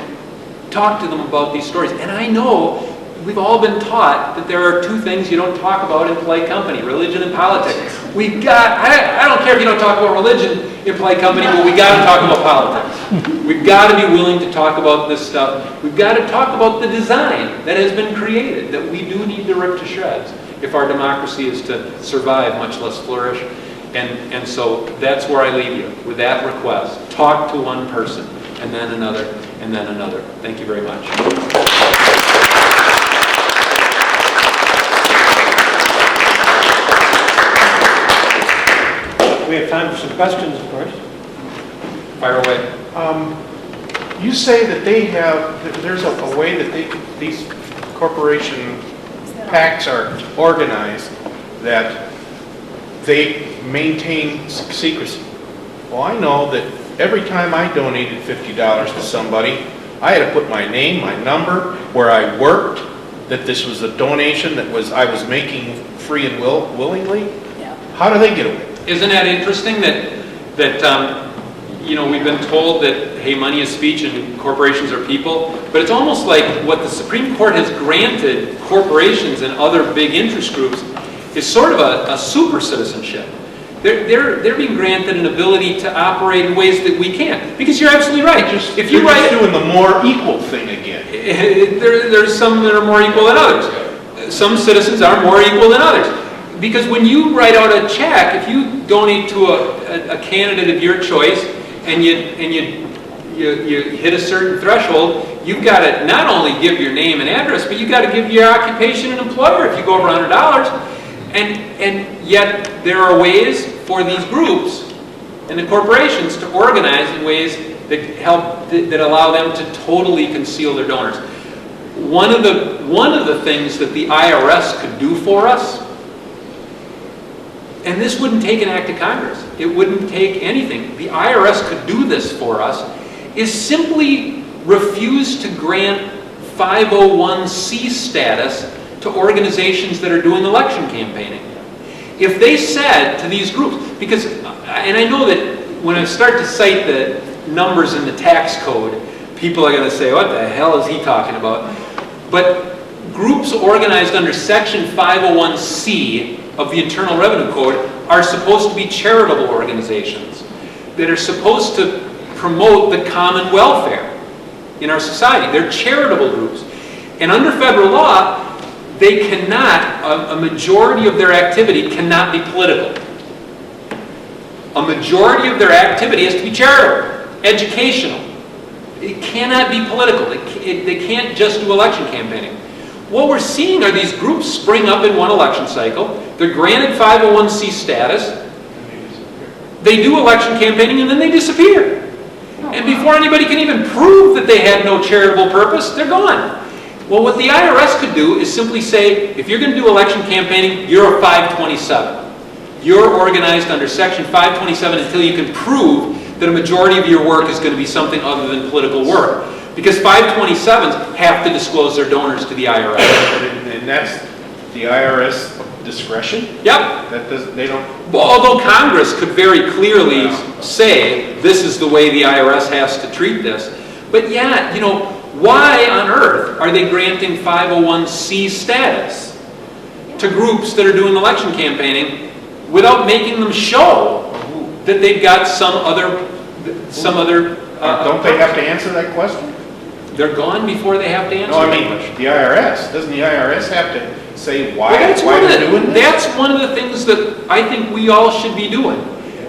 talk to them about these stories. And I know we've all been taught that there are two things you don't talk about in polite company, religion and politics. We've got, I don't care if you don't talk about religion in polite company, but we got to talk about politics. We've got to be willing to talk about this stuff. We've got to talk about the design that has been created, that we do need to rip to shreds if our democracy is to survive, much less flourish. And so that's where I leave you, with that request. Talk to one person, and then another, and then another. Thank you very much. We have time for some questions, of course. Fire away. You say that they have, that there's a way that these corporation PACs are organized that they maintain secrecy. Well, I know that every time I donated $50 to somebody, I had to put my name, my number, where I worked, that this was a donation that I was making free and willingly. Yeah. How do they get away? Isn't that interesting that you know, we've been told that, hey, money is speech and corporations are people, but it's almost like what the Supreme Court has granted corporations and other big interest groups is sort of a super citizenship. They're being granted an ability to operate in ways that we can't. Because you're absolutely right. If you They're just doing the more equal thing again. there's some that are more equal than others. Some citizens are more equal than others. Because when you write out a check, if you donate to a candidate of your choice and you hit a certain threshold, you've got to not only give your name and address, but you've got to give your occupation and employer if you go over $100. And yet there are ways for these groups and the corporations to organize in ways that allow them to totally conceal their donors. One of the things that the IRS could do for us, and this wouldn't take an act of Congress, it wouldn't take anything, the IRS could do this for us, is simply refuse to grant 501c status to organizations that are doing election campaigning. If they said to these groups, because, and I know that when I start to cite the numbers in the tax code, people are going to say, what the hell is he talking about? But groups organized under Section 501c of the Internal Revenue Code are supposed to be charitable organizations that are supposed to promote the common welfare in our society. They're charitable groups. And under federal law, they cannot, a majority of their activity cannot be political. A majority of their activity has to be charitable, educational. It cannot be political. They can't just do election campaigning. What we're seeing are these groups spring up in one election cycle. They're granted 501c status. They do election campaigning and then they disappear. And before anybody can even prove that they had no charitable purpose, they're gone. Well, what the IRS could do is simply say, if you're going to do election campaigning, you're a 527. You're organized under Section 527 until you can prove that a majority of your work is going to be something other than political work. Because 527s have to disclose their donors to the IRS. And that's the IRS discretion? Yep. They don't... Well, although Congress could very clearly say, this is the way the IRS has to treat this. But yeah, you know, why on earth are they granting 501c status to groups that are doing election campaigning without making them show that they've got some other don't they have to answer that question? They're gone before they have to answer. No, I that mean, question. the IRS. Doesn't the IRS have to say why Well, they're doing this? That's one of the things that I think we all should be doing,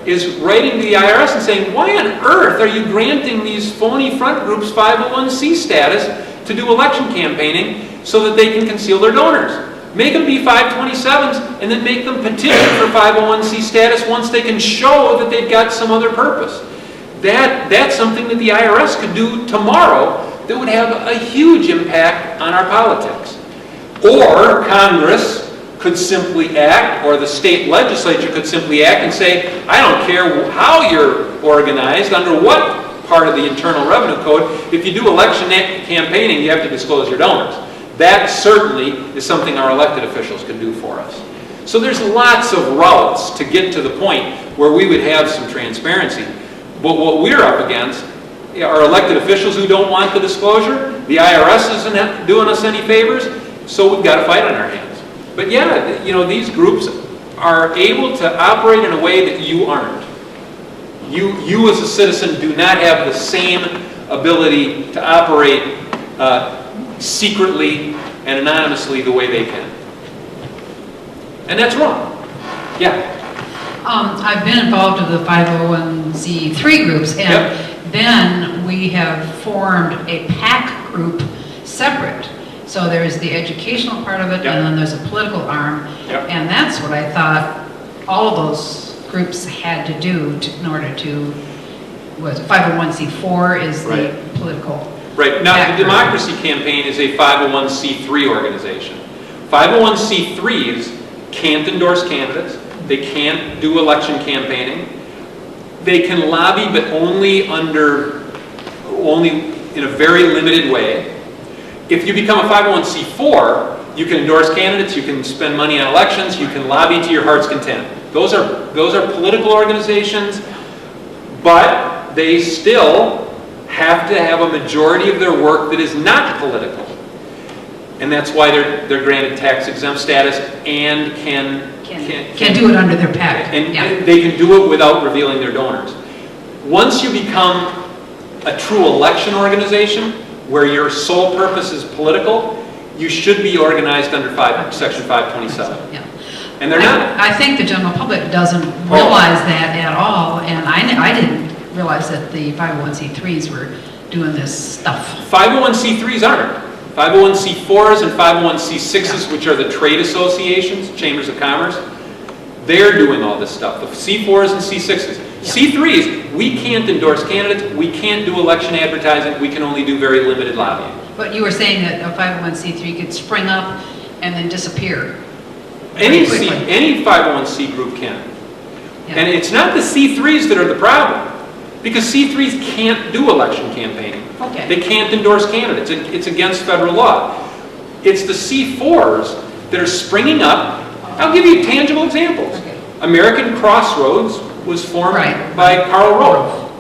is writing to the IRS and saying, why on earth are you granting these phony front groups 501c status to do election campaigning so that they can conceal their donors? Make them be 527s and then make them petition for 501c status once they can show that they've got some other purpose. That's something that the IRS could do tomorrow that would have a huge impact on our politics. Or Congress could simply act, or the state legislature could simply act and say, I don't care how you're organized, under what part of the Internal Revenue Code, if you do election campaigning, you have to disclose your donors. That certainly is something our elected officials can do for us. So there's lots of routes to get to the point where we would have some transparency. But what we're up against our elected officials who don't want the disclosure. The IRS isn't doing us any favors, so we've got a fight on our hands. But yeah, you know, these groups are able to operate in a way that you aren't. You as a citizen do not have the same ability to operate secretly and anonymously the way they can. And that's wrong. Yeah. I've been involved with the 501c3 groups, and then we have formed a PAC group separate. So there's the educational part of it, and then there's a political arm, and that's what I thought all of those groups had to do in order to, was 501c4 is the political. Right. Now, the Democracy Campaign is a 501c3 organization. 501c3s can't endorse candidates. They can't do election campaigning. They can lobby, but only in a very limited way. If you become a 501c4, you can endorse candidates, you can spend money on elections, you can lobby to your heart's content. Those are political organizations, but they still have to have a majority of their work that is not political. And that's why they're granted tax exempt status and can do it under their PAC. And they can do it without revealing their donors. Once you become a true election organization where your sole purpose is political, you should be organized under Section 527. Yeah. And they're not. I think the general public doesn't realize that at all, and I didn't realize that the 501c3s were doing this stuff. 501c3s aren't. 501c4s and 501c6s, which are the trade associations, chambers of commerce, they're doing all this stuff. The C4s and C6s. C3s, we can't endorse candidates, we can't do election advertising, we can only do very limited lobbying. But you were saying that a 501c3 could spring up and then disappear. Any 501c group can. And it's not the C3s that are the problem, because C3s can't do election campaigning. Okay. They can't endorse candidates. It's against federal law. It's the C4s that are springing up. I'll give you tangible examples. Okay. American Crossroads was formed by Karl Rove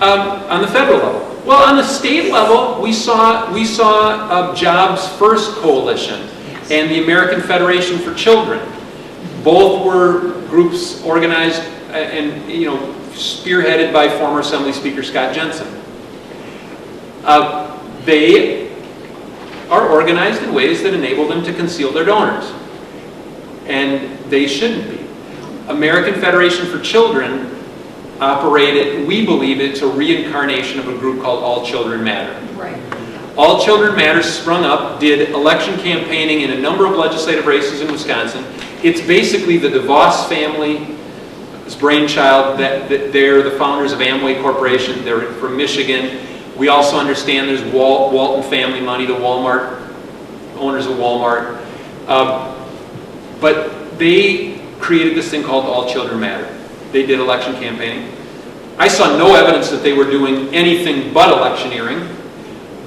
on the federal level. Well, on the state level, we saw Jobs First Coalition and the American Federation for Children. Both were groups organized and spearheaded by former Assembly Speaker Scott Jensen. They are organized in ways that enable them to conceal their donors. And they shouldn't be. American Federation for Children operated, we believe it's a reincarnation of a group called All Children Matter. Right. All Children Matter sprung up, did election campaigning in a number of legislative races in Wisconsin. It's basically the DeVos family's brainchild. They're the founders of Amway Corporation. They're from Michigan. We also understand there's Walton family money, the Walmart, owners of Walmart. But they created this thing called All Children Matter. They did election campaigning. I saw no evidence that they were doing anything but electioneering,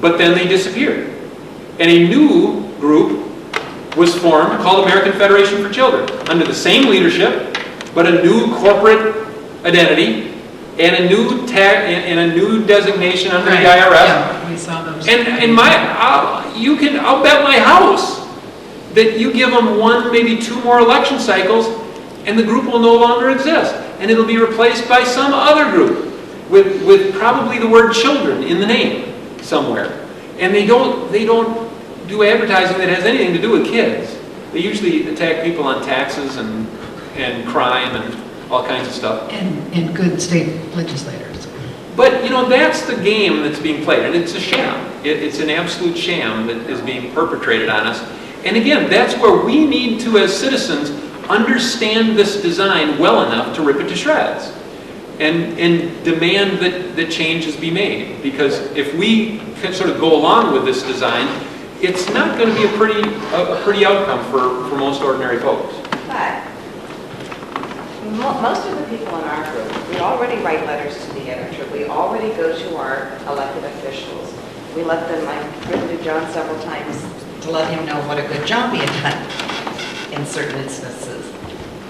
but then they disappeared. And a new group was formed called American Federation for Children, under the same leadership, but a new corporate identity and a new designation under the IRS. Yeah, we saw those. And I'll bet my house that you give them one, maybe two more election cycles, and the group will no longer exist, and it'll be replaced by some other group with probably the word children in the name somewhere. And they don't do advertising that has anything to do with kids. They usually attack people on taxes and crime and all kinds of stuff. And good state legislators. But that's the game that's being played, and it's a sham. It's an absolute sham that is being perpetrated on us. And again, that's where we need to, as citizens, understand this design well enough to rip it to shreds and demand that changes be made. Because if we can sort of go along with this design, it's not going to be a pretty outcome for most ordinary folks. But most of the people in our group, we already write letters to the editor. We already go to our elected officials. We let them, I've written to John several times to let him know what a good job he had done in certain instances.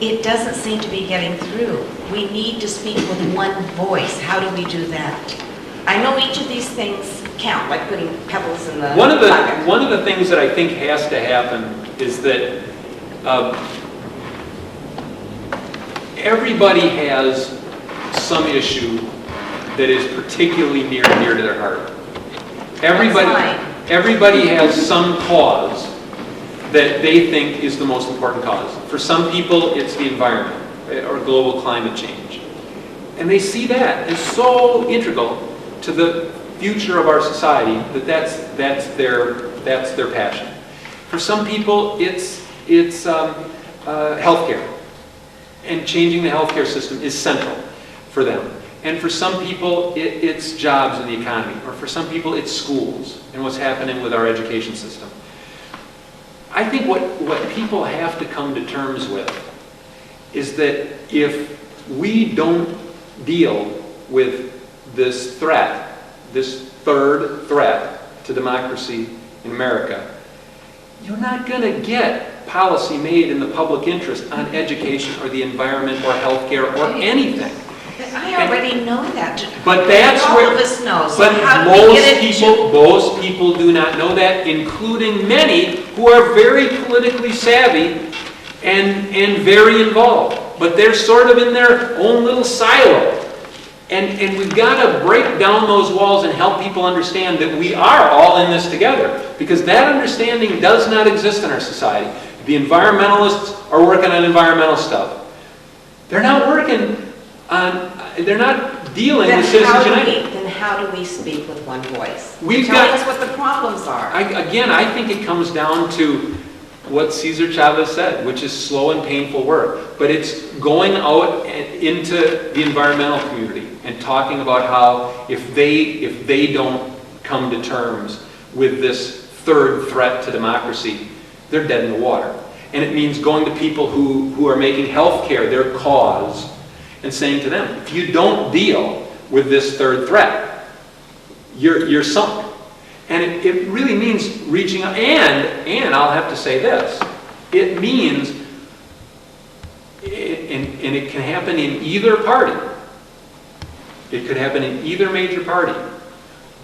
It doesn't seem to be getting through. We need to speak with one voice. How do we do that? I know each of these things count, like putting pebbles in the One bucket. of the things that I think has to happen is that everybody has some issue that is particularly near and dear to their heart. Everybody has some cause that they think is the most important cause. For some people, it's the environment or global climate change. And they see that as so integral to the future of our society that that's their passion. For some people, it's healthcare, and changing the healthcare system is central for them. And for some people, it's jobs in the economy, or for some people, it's schools and what's happening with our education system. I think what people have to come to terms with is that if we don't deal with this threat, this third threat to democracy in America, you're not going to get policy made in the public interest on education or the environment or healthcare or anything. I already know that. But that's all where of us know. So but how do we get it most people do not know that, including many who are very politically savvy and very involved. But they're sort of in their own little silo. And we've got to break down those walls and help people understand that we are all in this together. Because that understanding does not exist in our society. The environmentalists are working on environmental stuff. They're not dealing with Citizens United. Then how do we speak with one voice? Tell us what the problems are. I think it comes down to what Cesar Chavez said, which is slow and painful work. But it's going out into the environmental community and talking about how if they don't come to terms with this third threat to democracy, they're dead in the water. And it means going to people who are making healthcare their cause and saying to them, if you don't deal with this third threat, you're sunk. And it really means reaching out, and I'll have to say this, it means, and it can happen in either party. It could happen in either major party.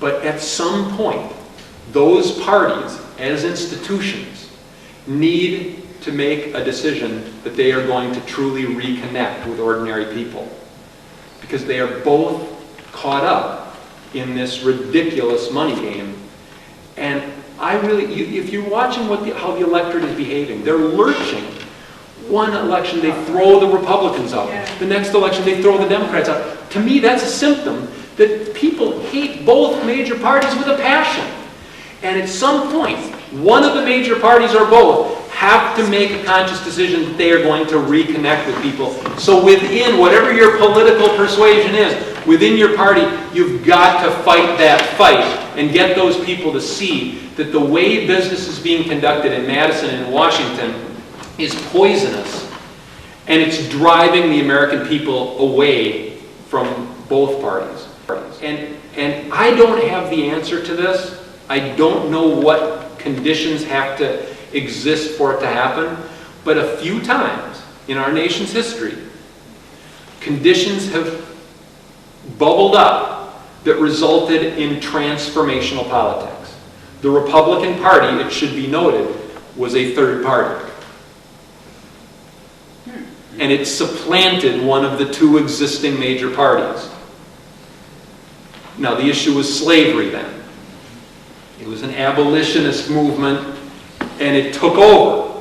But at some point, those parties, as institutions, need to make a decision that they are going to truly reconnect with ordinary people. Because they are both caught up in this ridiculous money game. And if you're watching how the electorate is behaving, they're lurching. One election, they throw the Republicans out. The next election, they throw the Democrats out. To me, that's a symptom that people hate both major parties with a passion. And at some point, one of the major parties or both have to make a conscious decision that they are going to reconnect with people. So within whatever your political persuasion is, within your party, you've got to fight that fight and get those people to see that the way business is being conducted in Madison and Washington is poisonous, and it's driving the American people away from both parties. And I don't have the answer to this. I don't know what conditions have to exist for it to happen, but a few times in our nation's history, conditions have bubbled up that resulted in transformational politics. The Republican Party, it should be noted, was a third party. And it supplanted one of the two existing major parties. Now, the issue was slavery then. It was an abolitionist movement, and it took over.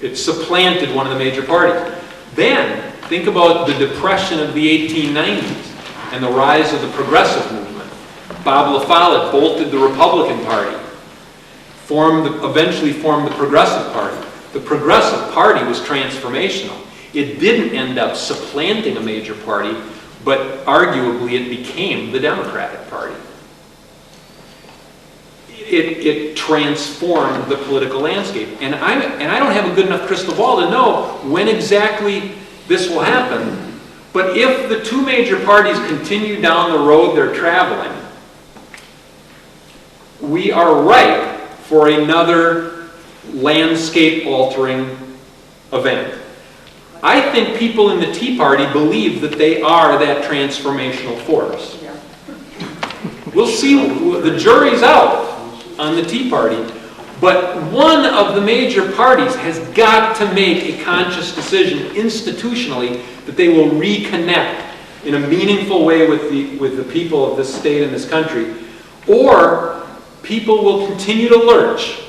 It supplanted one of the major parties. Then, think about the Depression of the 1890s and the rise of the progressive movement. Bob LaFollette bolted the Republican Party, eventually formed the Progressive Party. The Progressive Party was transformational. It didn't end up supplanting a major party, but arguably it became the Democratic Party. It transformed the political landscape. And I don't have a good enough crystal ball to know when exactly this will happen. But if the two major parties continue down the road they're traveling, we are ripe for another landscape-altering event. I think people in the Tea Party believe that they are that transformational force. We'll see, the jury's out on the Tea Party, but one of the major parties has got to make a conscious decision institutionally that they will reconnect in a meaningful way with the people of this state and this country, or people will continue to lurch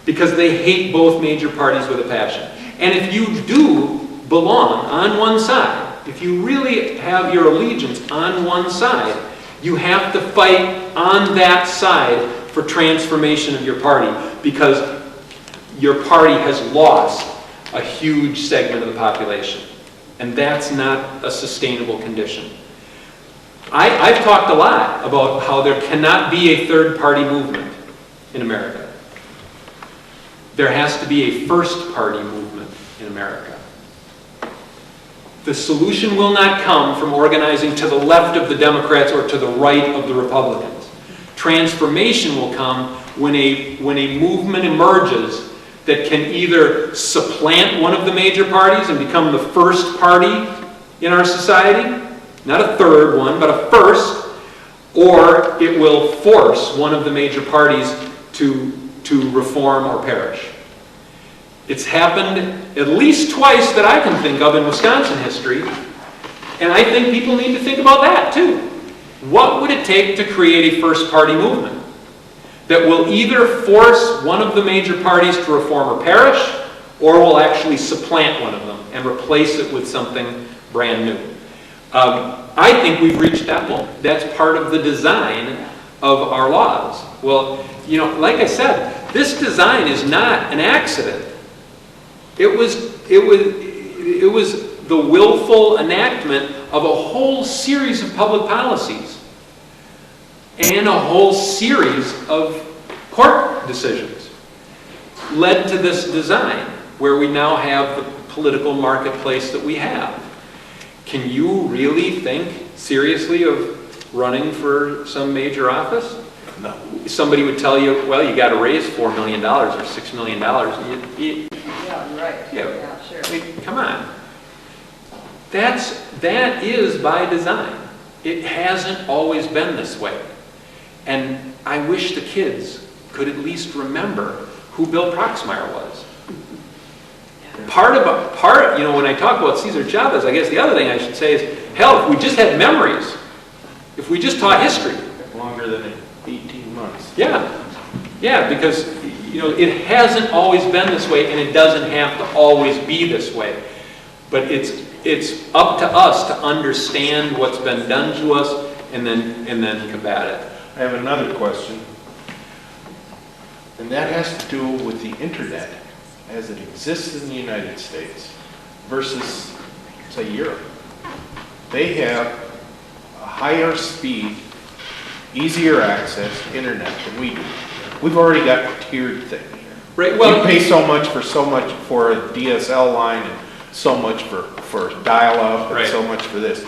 because they hate both major parties with a passion. And if you do belong on one side, if you really have your allegiance on one side, you have to fight on that side for transformation of your party, because your party has lost a huge segment of the population. And that's not a sustainable condition. I've talked a lot about how there cannot be a third party movement in America. There has to be a first party movement in America. The solution will not come from organizing to the left of the Democrats or to the right of the Republicans. Transformation will come when a movement emerges that can either supplant one of the major parties and become the first party in our society, not a third one, but a first, or it will force one of the major parties to reform or perish. It's happened at least twice that I can think of in Wisconsin history, and I think people need to think about that too. What would it take to create a first party movement that will either force one of the major parties to reform or perish, or will actually supplant one of them and replace it with something brand new? I think we've reached that point. That's part of the design of our laws. Well, like I said, this design is not an accident. It was the willful enactment of a whole series of public policies and a whole series of court decisions led to this design where we now have the political marketplace that we have. Can you really think seriously of running for some major office? No. Somebody would tell you, well, you got to raise $4 million or $6 million. Yeah, right. Yeah, sure. I mean, come on. That is by design. It hasn't always been this way. And I wish the kids could at least remember who Bill Proxmire was. Part, when I talk about Cesar Chavez, I guess the other thing I should say is, hell, if we just had memories, if we just taught history. Longer than 18 months. Yeah, because, it hasn't always been this way, and it doesn't have to always be this way. But it's up to us to understand what's been done to us and then combat it. I have another question, and that has to do with the internet as it exists in the United States versus, say, Europe. They have a higher speed, easier access internet than we do. We've already got a tiered thing here. Right. Well, you pay so much for a DSL line and so much for dial-up and so much for this.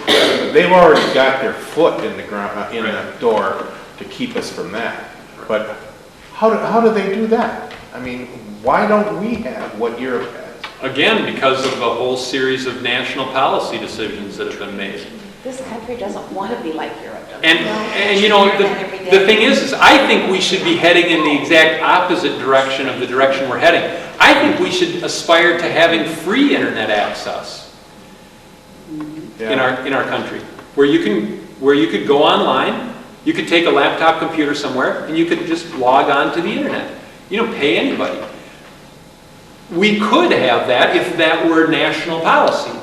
They've already got their foot in the ground, in the door to keep us from that. But how do they do that? I mean, why don't we have what Europe has? Again, because of the whole series of national policy decisions that have been made. This country doesn't want to be like Europe. And the thing is I think we should be heading in the exact opposite direction of the direction we're heading. I think we should aspire to having free internet access in our country, where you could go online, you could take a laptop computer somewhere, and you could just log on to the internet. You don't pay anybody. We could have that if that were national policy,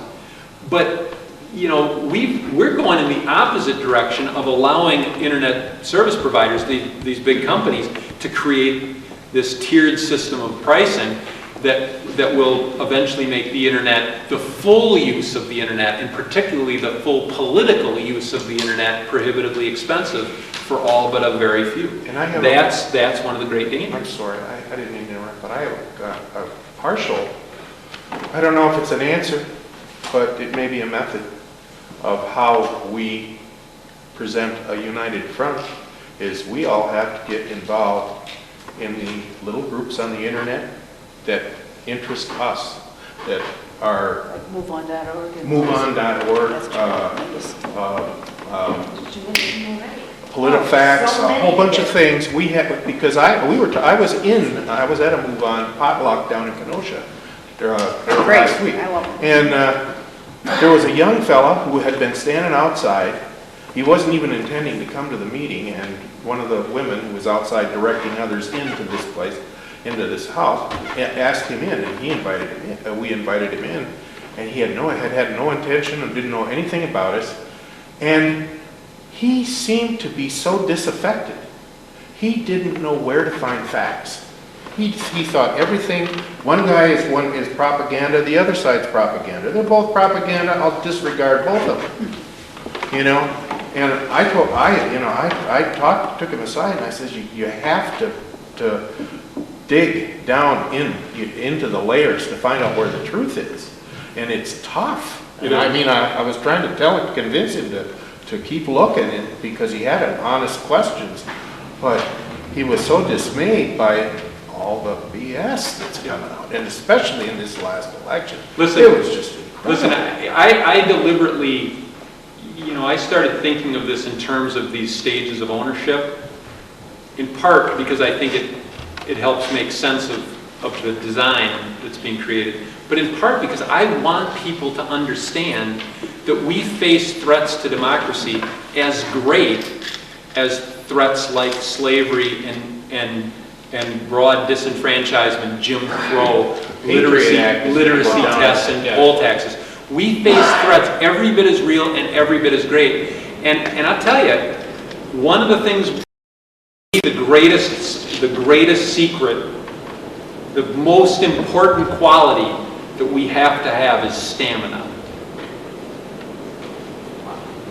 but we're going in the opposite direction of allowing internet service providers, these big companies, to create this tiered system of pricing that will eventually make the internet, the full use of the internet, and particularly the full political use of the internet, prohibitively expensive for all but a very few. And I have that's one of the great dangers. I'm sorry, I didn't mean to interrupt, but I have a partial, I don't know if it's an answer, but it may be a method of how we present a united front, is we all have to get involved in the little groups on the internet that interest us, that are Like MoveOn.org. MoveOn.org, That's true. uh, Did you mention them already? PolitiFacts, a whole bunch of things. We had, because I was at a Move On potluck down in Kenosha last week. I love them. And there was a young fella who had been standing outside. He wasn't even intending to come to the meeting, and one of the women who was outside directing others into this place, into this house, asked him in, and he invited him in. We invited him in, and he had no intention and didn't know anything about us. And he seemed to be so disaffected. He didn't know where to find facts. He thought everything, one is propaganda, the other side's propaganda. They're both propaganda, I'll disregard both of them. You know? And I took him aside and I said, you have to dig down into the layers to find out where the truth is. And it's tough. And I mean, I was trying to convince him to keep looking, because he had honest questions, but he was so dismayed by all the BS that's coming out, and especially in this last election. Listen, it was just incredible. Listen, I deliberately, I started thinking of this in terms of these stages of ownership, in part because I think it helps make sense of the design that's being created, but in part because I want people to understand that we face threats to democracy as great as threats like slavery and broad disenfranchisement, Jim Crow, literacy tests, and poll taxes. We face threats every bit as real and every bit as great. And I'll tell you, one of the things, the greatest secret, the most important quality that we have to have is stamina.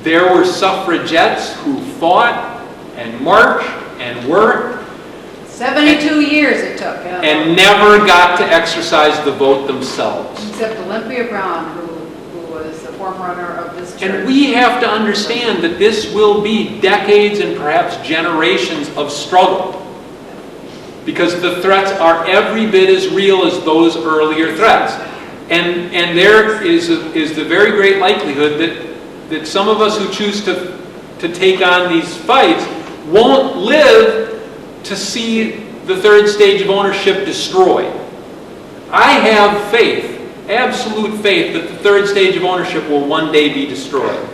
There were suffragettes who fought and marched and worked 72 years it took. and never got to exercise the vote themselves. Except Olympia Brown, who was the forerunner of this church. And we have to understand that this will be decades and perhaps generations of struggle, because the threats are every bit as real as those earlier threats. And there is the very great likelihood that some of us who choose to take on these fights won't live to see the third stage of ownership destroyed. I have faith, absolute faith, that the third stage of ownership will one day be destroyed.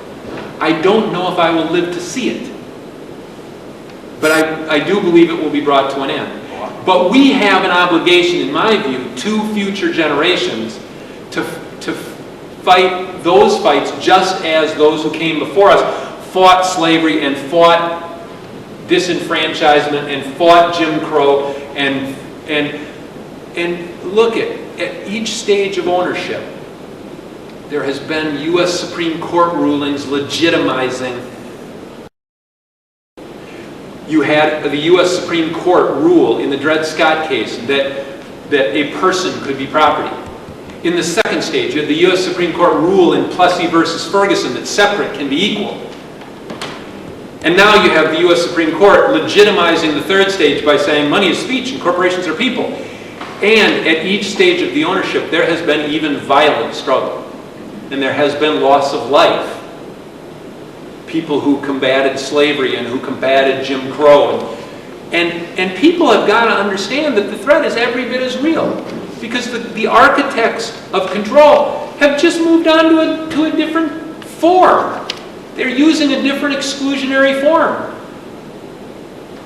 I don't know if I will live to see it, but I do believe it will be brought to an end. But we have an obligation, in my view, to future generations to fight those fights just as those who came before us fought slavery and fought disenfranchisement and fought Jim Crow and look at each stage of ownership. There has been U.S. Supreme Court rulings legitimizing. You had the U.S. Supreme Court rule in the Dred Scott case that a person could be property. In the second stage, you had the U.S. Supreme Court rule in Plessy versus Ferguson that separate can be equal. And now you have the U.S. Supreme Court legitimizing the third stage by saying money is speech and corporations are people. And at each stage of the ownership, there has been even violent struggle. And there has been loss of life. People who combated slavery and who combated Jim Crow. And people have got to understand that the threat is every bit as real. Because the architects of control have just moved on to a different form. They're using a different exclusionary form.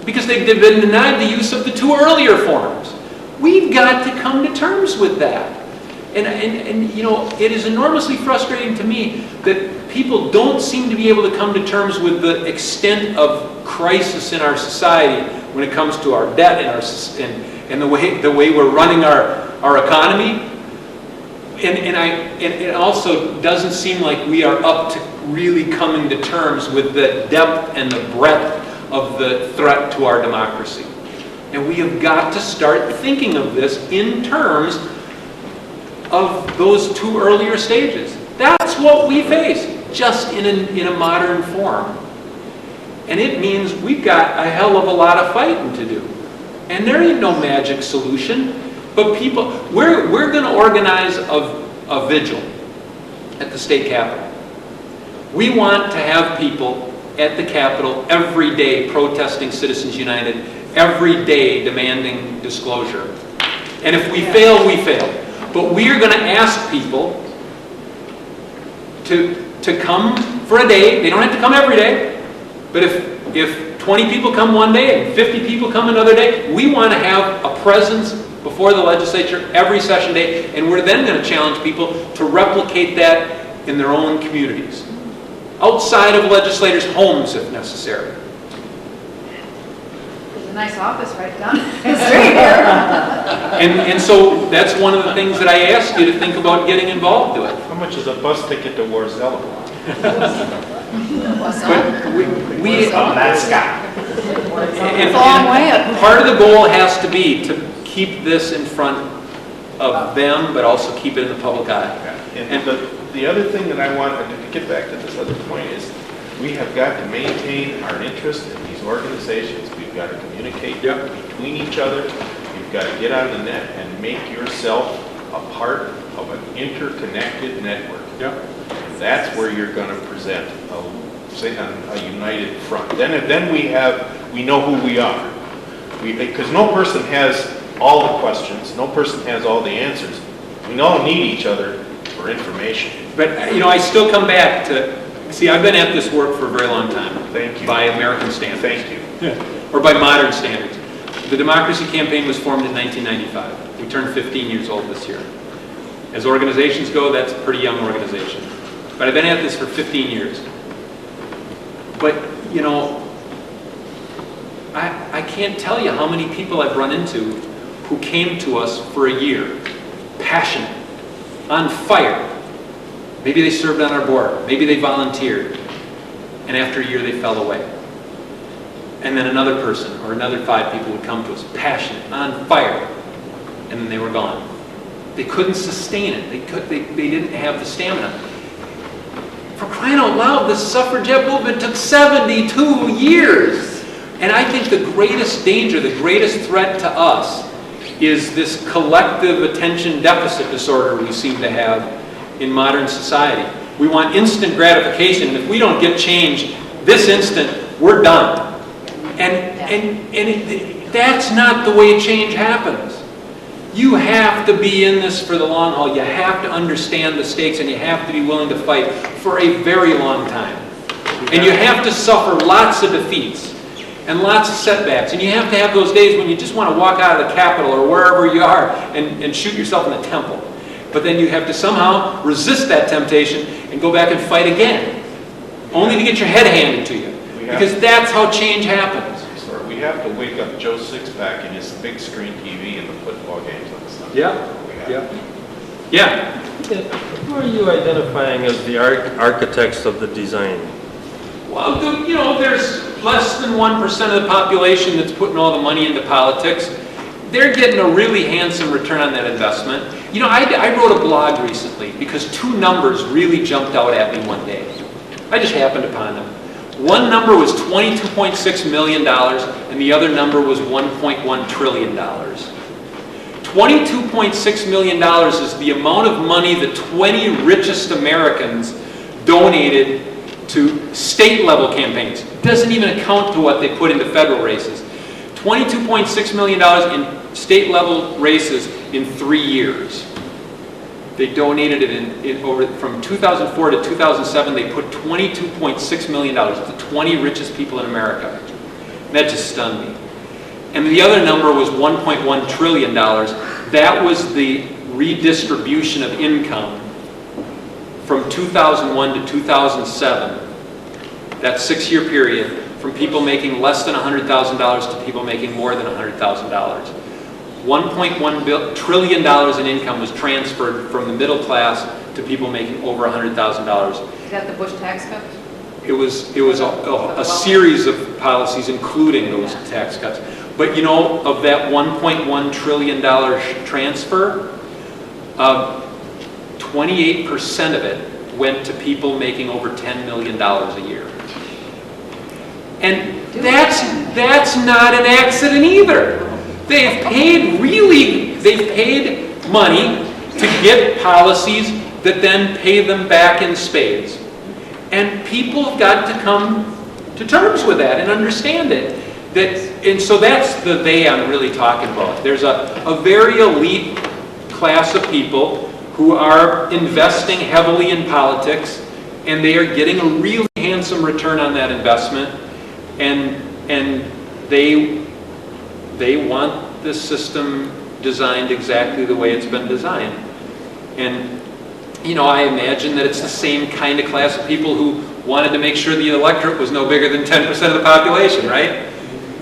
Because they've been denied the use of the two earlier forms. We've got to come to terms with that. And it is enormously frustrating to me that people don't seem to be able to come to terms with the extent of crisis in our society when it comes to our debt and the way we're running our economy. And it also doesn't seem like we are up to really coming to terms with the depth and the breadth of the threat to our democracy. And we have got to start thinking of this in terms of those two earlier stages. That's what we face, just in a modern form. And it means we've got a hell of a lot of fighting to do. And there ain't no magic solution. But people, we're going to organize a vigil at the state capitol. We want to have people at the Capitol every day protesting Citizens United, every day demanding disclosure. And if we fail, we fail. But we are going to ask people to come for a day. They don't have to come every day. But if 20 people come one day and 50 people come another day, we want to have a presence before the legislature every session day, and we're then going to challenge people to replicate that in their own communities, outside of legislators' homes if necessary. There's a nice office right down the street here. And so that's one of the things that I asked you to think about getting involved with. How much is a bus ticket to Warzella? But we mascot. and a long way up. part of the goal has to be to keep this in front of them, but also keep it in the public eye. And the other thing that I want to get back to this other point is we have got to maintain our interest in these organizations. We've got to communicate between each other. You've got to get on the net and make yourself a part of an interconnected network. And that's where you're going to present a united front. Then we know who we are. Because no person has all the questions, no person has all the answers. We all need each other for information. But, I still come back to, see, I've been at this work for a very long time. Thank you. By American standards. Thank you. Or by modern standards. The Democracy Campaign was formed in 1995. We turned 15 years old this year. As organizations go, that's a pretty young organization. But I've been at this for 15 years. But, I can't tell you how many people I've run into who came to us for a year, passionate, on fire. Maybe they served on our board, maybe they volunteered, and after a year they fell away. And then another person or another 5 people would come to us, passionate, on fire, and then they were gone. They couldn't sustain it. They didn't have the stamina. For crying out loud, the suffragette movement took 72 years. And I think the greatest danger, the greatest threat to us is this collective attention deficit disorder we seem to have in modern society. We want instant gratification. If we don't get change this instant, we're done. And that's not the way change happens. You have to be in this for the long haul. You have to understand the stakes, and you have to be willing to fight for a very long time. And you have to suffer lots of defeats and lots of setbacks. And you have to have those days when you just want to walk out of the Capitol or wherever you are and shoot yourself in the temple. But then you have to somehow resist that temptation and go back and fight again, only to get your head handed to you. Because that's how change happens. We have to wake up Joe Sixpack in his big screen TV and the football games on the Sunday. Yeah. Who are you identifying as the architects of the design? Well, there's less than 1% of the population that's putting all the money into politics. They're getting a really handsome return on that investment. I wrote a blog recently because 2 numbers really jumped out at me one day. I just happened upon them. One number was $22.6 million, and the other number was $1.1 trillion. $22.6 million is the amount of money the 20 richest Americans donated to state-level campaigns. It doesn't even account to what they put into federal races. $22.6 million in state-level races in 3 years. They donated it over from 2004 to 2007. They put $22.6 million to the 20 richest people in America. That just stunned me. And the other number was $1.1 trillion. That was the redistribution of income from 2001 to 2007. That 6-year period, from people making less than $100,000 to people making more than $100,000. $1.1 trillion in income was transferred from the middle class to people making over $100,000. Is that the Bush tax cuts? It was a series of policies, including those tax cuts. But of that $1.1 trillion transfer, 28% of it went to people making over $10 million a year. And that's not an accident either. They've paid money to get policies that then pay them back in spades. And people have got to come to terms with that and understand it. And so that's the they I'm really talking about. There's a very elite class of people who are investing heavily in politics, and they are getting a really handsome return on that investment, and they want the system designed exactly the way it's been designed. And I imagine that it's the same kind of class of people who wanted to make sure the electorate was no bigger than 10% of the population, right?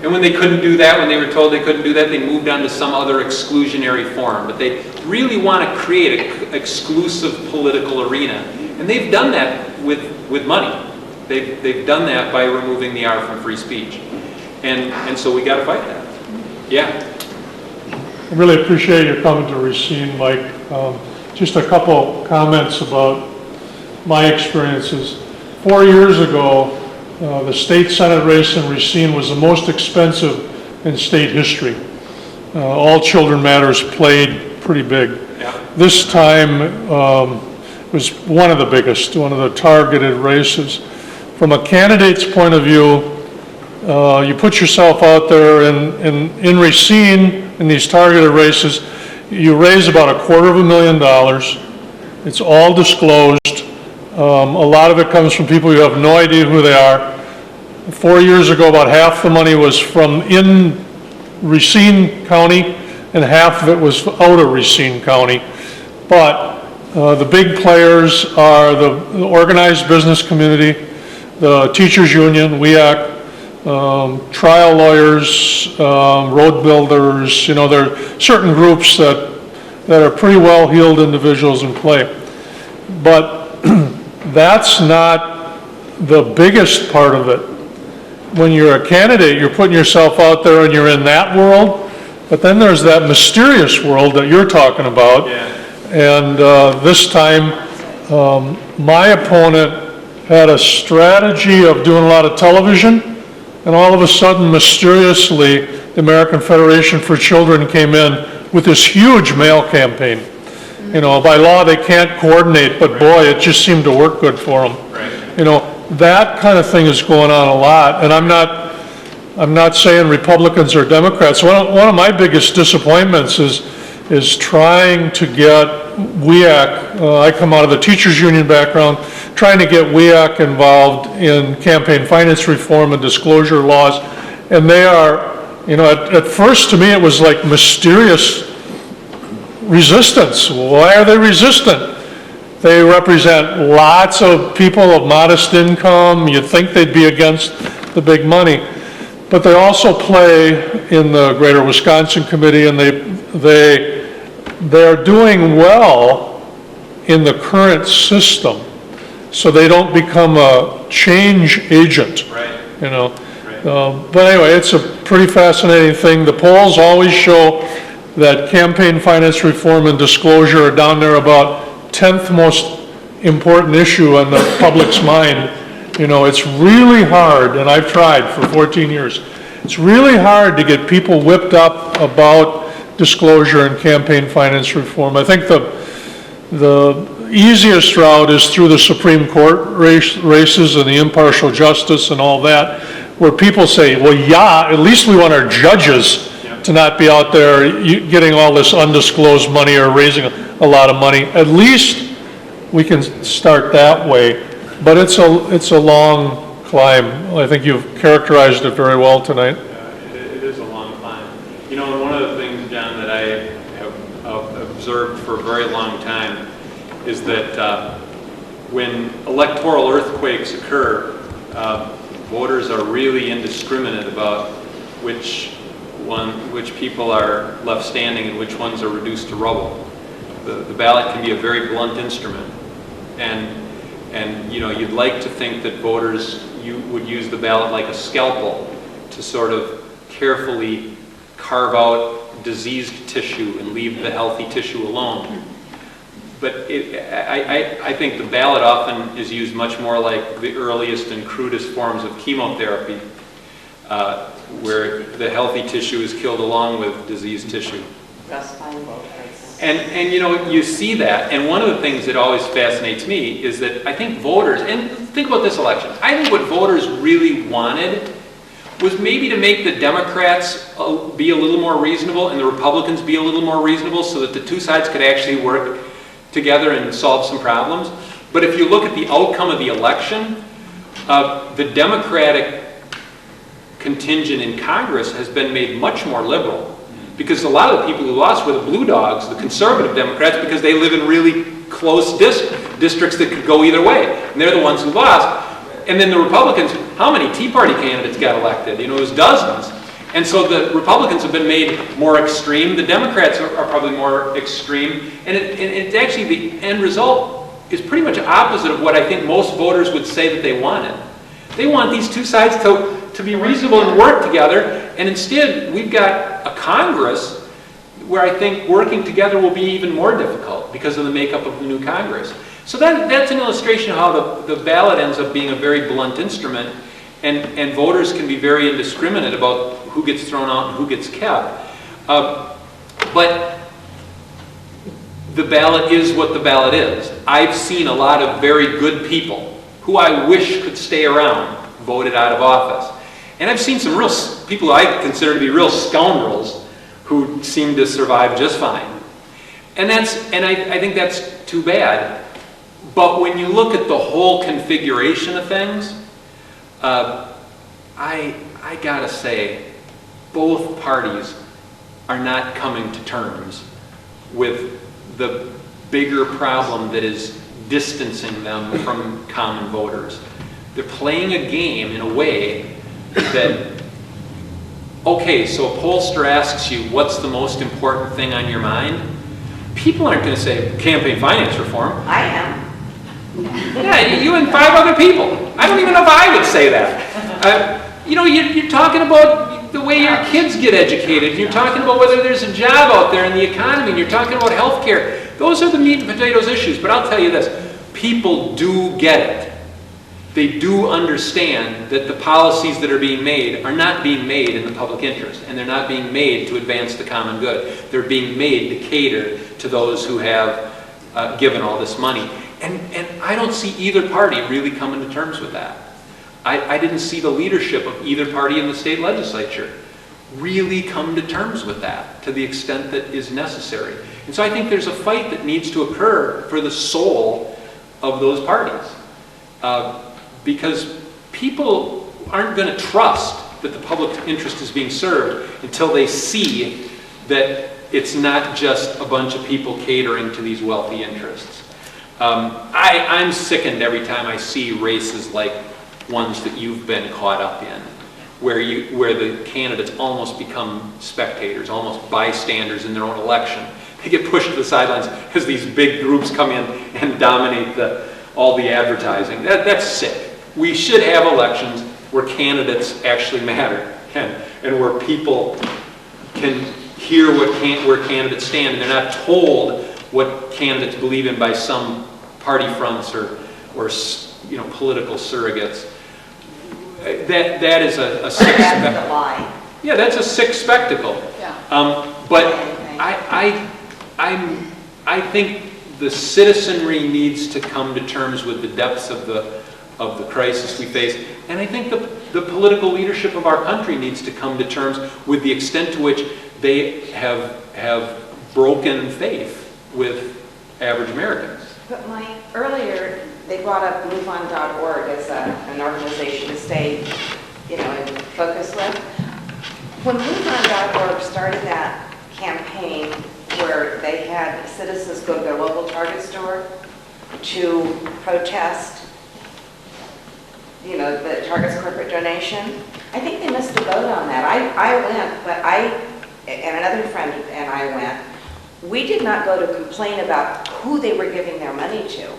And when they couldn't do that, when they were told they couldn't do that, they moved on to some other exclusionary form. But they really want to create an exclusive political arena. And they've done that with money. They've done that by removing the R from free speech. And so we got to fight that. Yeah. I really appreciate your coming to Racine, Mike. Just a couple comments about my experiences. 4 years ago, the state senate race in Racine was the most expensive in state history. All Children Matters played pretty big. Yeah. This time was one of the biggest, one of the targeted races. From a candidate's point of view, you put yourself out there in Racine, in these targeted races, you raise about $250,000. It's all disclosed. A lot of it comes from people you have no idea who they are. 4 years ago, about half the money was from in Racine County, and half of it was out of Racine County. But the big players are the organized business community, the teachers union, WEAC, trial lawyers, road builders. There are certain groups that are pretty well-heeled individuals in play. But that's not the biggest part of it. When you're a candidate, you're putting yourself out there and you're in that world, but then there's that mysterious world that you're talking about. Yeah. And this time, my opponent had a strategy of doing a lot of television, and all of a sudden, mysteriously, the American Federation for Children came in with this huge mail campaign. By law, they can't coordinate, but boy, it just seemed to work good for them. Right. That kind of thing is going on a lot, and I'm not saying Republicans or Democrats. One of my biggest disappointments is trying to get WEAC, I come out of the teachers union background, trying to get WEAC involved in campaign finance reform and disclosure laws, and they are, at first to me it was like mysterious resistance. Why are they resistant? They represent lots of people of modest income. You'd think they'd be against the big money. But they also play in the Greater Wisconsin Committee, and they're doing well in the current system, so they don't become a change agent. Right. But anyway, it's a pretty fascinating thing. The polls always show that campaign finance reform and disclosure are down there about 10th most important issue on the public's mind. It's really hard, and I've tried for 14 years, it's really hard to get people whipped up about disclosure and campaign finance reform. I think the easiest route is through the Supreme Court races and the impartial justice and all that, where people say, well, yeah, at least we want our judges to not be out there getting all this undisclosed money or raising a lot of money. At least we can start that way, but it's a long climb. I think you've characterized it very well tonight. It is a long climb. And one of the things, John, that I have observed for a very long time is that when electoral earthquakes occur, voters are really indiscriminate about which people are left standing and which ones are reduced to rubble. The ballot can be a very blunt instrument, and you'd like to think that voters would use the ballot like a scalpel to sort of carefully carve out diseased tissue and leave the healthy tissue alone. But I think the ballot often is used much more like the earliest and crudest forms of chemotherapy, where the healthy tissue is killed along with diseased tissue. Gus Feingold writes And you know, you see that, and one of the things that always fascinates me is that I think voters, and think about this election, I think what voters really wanted was maybe to make the Democrats be a little more reasonable and the Republicans be a little more reasonable so that the two sides could actually work together and solve some problems. But if you look at the outcome of the election, the Democratic contingent in Congress has been made much more liberal. Because a lot of the people who lost were the blue dogs, the conservative Democrats, because they live in really close districts that could go either way. And they're the ones who lost. And then the Republicans, how many Tea Party candidates got elected? You know, it was dozens. And so the Republicans have been made more extreme. The Democrats are probably more extreme. And it's actually, the end result is pretty much opposite of what I think most voters would say that they wanted. They want these two sides to be reasonable and work together. And instead, we've got a Congress where I think working together will be even more difficult because of the makeup of the new Congress. So that's an illustration of how the ballot ends up being a very blunt instrument, and voters can be very indiscriminate about who gets thrown out and who gets kept. But the ballot is what the ballot is. I've seen a lot of very good people who I wish could stay around voted out of office. And I've seen some real people I consider to be real scoundrels who seem to survive just fine. And I think that's too bad. But when you look at the whole configuration of things, I gotta say, both parties are not coming to terms with the bigger problem that is distancing them from common voters. They're playing a game in a way that, okay, so a pollster asks you, what's the most important thing on your mind? People aren't going to say campaign finance reform. I am. Yeah, you and 5 other people. I don't even know if I would say that. You know, you're talking about the way your kids get educated. You're talking about whether there's a job out there in the economy. And you're talking about health care. Those are the meat and potatoes issues. But I'll tell you this. People do get it. They do understand that the policies that are being made are not being made in the public interest, and they're not being made to advance the common good. They're being made to cater to those who have given all this money. And I don't see either party really coming to terms with that. I didn't see the leadership of either party in the state legislature really come to terms with that to the extent that is necessary. And so I think there's a fight that needs to occur for the soul of those parties. Because people aren't going to trust that the public interest is being served until they see that it's not just a bunch of people catering to these wealthy interests. I'm sickened every time I see races like ones that you've been caught up in, where the candidates almost become spectators, almost bystanders in their own election. They get pushed to the sidelines as these big groups come in and dominate all the advertising. That's sick. We should have elections where candidates actually matter and where people can hear where candidates stand, and they're not told what candidates believe in by some party fronts or political surrogates. That is a sick spectacle. Yeah, that's a sick spectacle. Yeah. But I think the citizenry needs to come to terms with the depths of the crisis we face, and I think the political leadership of our country needs to come to terms with the extent to which they have broken faith with average Americans. But Mike, earlier they brought up MoveOn.org as an organization to stay, in focus with. When MoveOn.org started that campaign where they had citizens go to their local Target store to protest, the Target's corporate donation, I think they missed a boat on that. I went, but and another friend and I went. We did not go to complain about who they were giving their money to,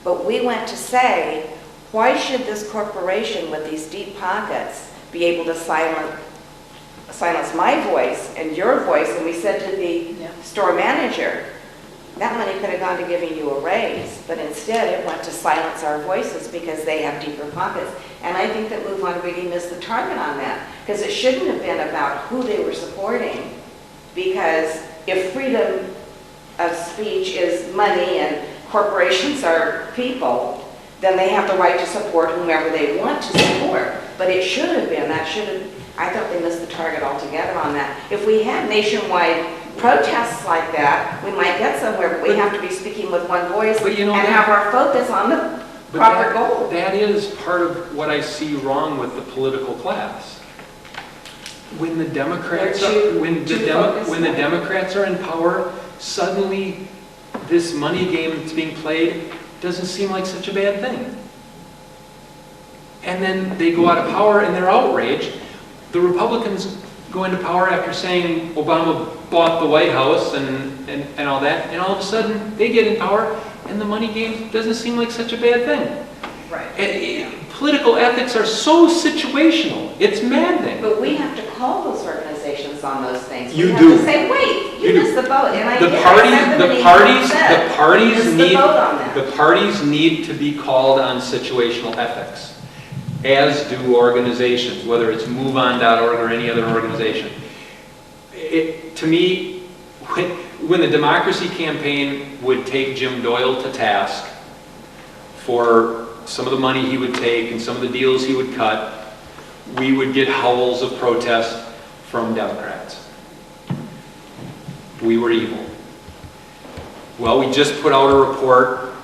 but we went to say, why should this corporation with these deep pockets be able to silence my voice and your voice? And we said to the store manager, that money could have gone to giving you a raise, but instead it went to silence our voices because they have deeper pockets. And I think that MoveOn really missed the target on that, because it shouldn't have been about who they were supporting, because if freedom of speech is money and corporations are people, then they have the right to support whomever they want to support. But it should have been, I thought they missed the target altogether on that. If we had nationwide protests like that, we might get somewhere, but we have to be speaking with one voice and have our focus on the proper goal. That is part of what I see wrong with the political class. When the Democrats are in power, suddenly this money game that's being played doesn't seem like such a bad thing. And then they go out of power and they're outraged. The Republicans go into power after saying Obama bought the White House and all that, and all of a sudden they get in power and the money game doesn't seem like such a bad thing. Right. Political ethics are so situational. It's maddening. But we have to call those organizations on those things. You we have do. to say, wait, you missed the boat. And I The get it. parties, I said the what he parties, said. the parties You missed need, the boat on that. the parties need to be called on situational ethics, as do organizations, whether it's MoveOn.org or any other organization. To me, when the Democracy Campaign would take Jim Doyle to task for some of the money he would take and some of the deals he would cut, we would get howls of protest from Democrats. We were evil. Well, we just put out a report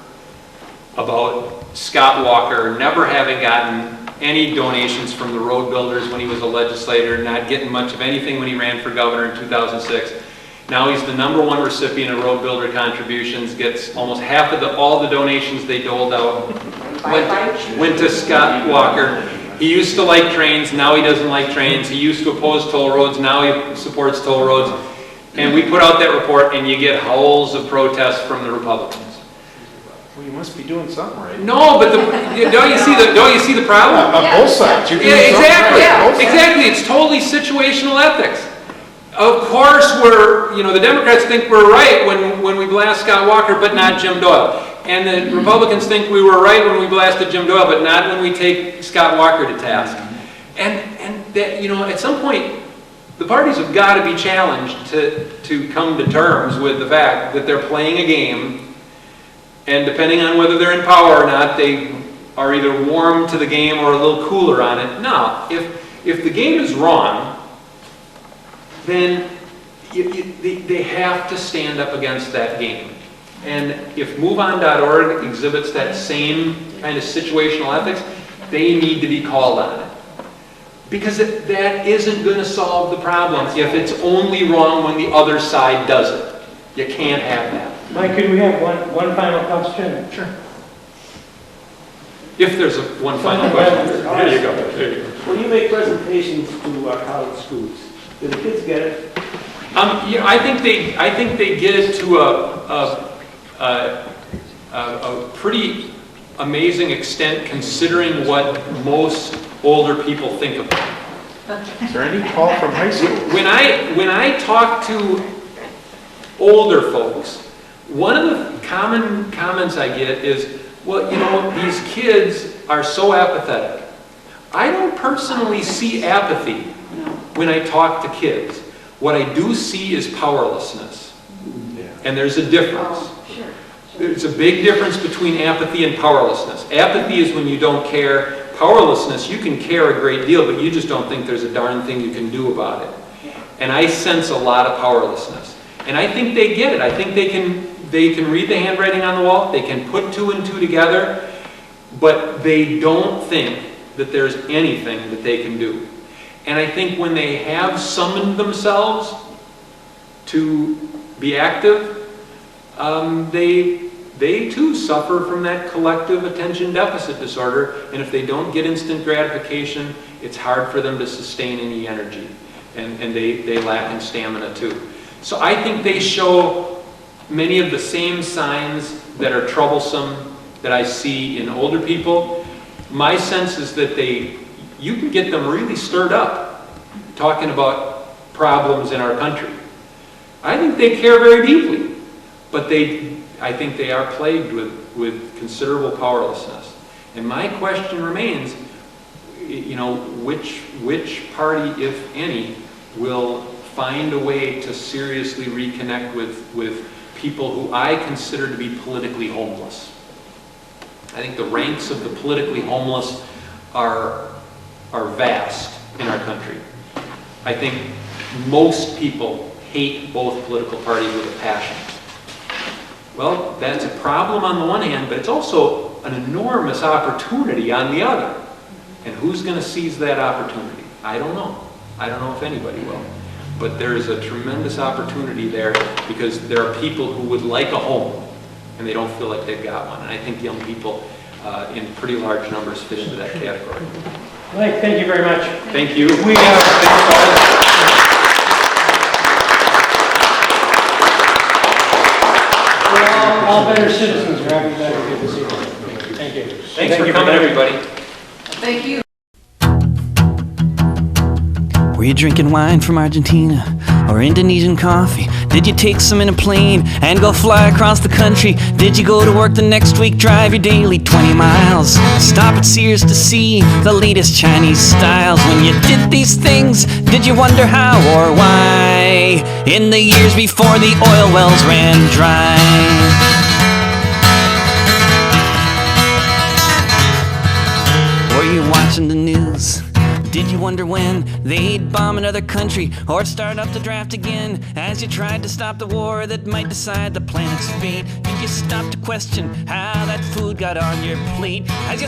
about Scott Walker never having gotten any donations from the road builders when he was a legislator, not getting much of anything when he ran for governor in 2006. Now he's the #1 recipient of road builder contributions, gets almost half of all the donations they doled out went to Scott Walker. He used to like trains, now he doesn't like trains. He used to oppose toll roads, now he supports toll roads. And we put out that report and you get howls of protest from the Republicans. Well, you must be doing something right. No, but don't you see the problem? On both sides. You're doing Yeah, something exactly. right on both sides. Exactly. It's totally situational ethics. Of course, the Democrats think we're right when we blast Scott Walker, but not Jim Doyle. And the Republicans think we were right when we blasted Jim Doyle, but not when we take Scott Walker to task. And that, at some point, the parties have got to be challenged to come to terms with the fact that they're playing a game, and depending on whether they're in power or not, they are either warm to the game or a little cooler on it. No, if the game is wrong, then they have to stand up against that game. And if MoveOn.org exhibits that same kind of situational ethics, they need to be called on it. Because that isn't going to solve the problem if it's only wrong when the other side does it. You can't have that. Mike, could we have one final question? Sure. If there's one final question. There you go. When you make presentations to college schools, do the kids get it? I think they get it to a pretty amazing extent, considering what most older people think of them. Is there any call from high school? When I talk to older folks, one of the common comments I get is, well, these kids are so apathetic. I don't personally see apathy when I talk to kids. What I do see is powerlessness. And there's a difference. There's a big difference between apathy and powerlessness. Apathy is when you don't care. Powerlessness, you can care a great deal, but you just don't think there's a darn thing you can do about it. And I sense a lot of powerlessness. And I think they get it. I think they can read the handwriting on the wall. They can put 2 and 2 together, but they don't think that there's anything that they can do. And I think when they have summoned themselves to be active, they too suffer from that collective attention deficit disorder. And if they don't get instant gratification, it's hard for them to sustain any energy. And they lack in stamina too. So I think they show many of the same signs that are troublesome that I see in older people. My sense is that you can get them really stirred up talking about problems in our country. I think they care very deeply, but I think they are plagued with considerable powerlessness. And my question remains, which party, if any, will find a way to seriously reconnect with people who I consider to be politically homeless. I think the ranks of the politically homeless are vast in our country. I think most people hate both political parties with a passion. Well, that's a problem on the one hand, but it's also an enormous opportunity on the other. And who's going to seize that opportunity? I don't know. I don't know if anybody will. But there's a tremendous opportunity there because there are people who would like a home and they don't feel like they've got one. And I think young people in pretty large numbers fit into that category. Mike, thank you very much. Thank you. We We're all better citizens for having that here this evening. Thank you. Thanks for coming, everybody. Thank you. Were you drinking wine from Argentina or Indonesian coffee? Did you take some in a plane and go fly across the country? Did you go to work the next week, drive your daily 20 miles? Stop at Sears to see the latest Chinese styles? When you did these things, did you wonder how or why? In the years before the oil wells ran dry. Were you watching the news? Did you wonder when they'd bomb another country or start up the draft again? As you tried to stop the war that might decide the planet's fate, did you stop to question how that food got on your plate? As you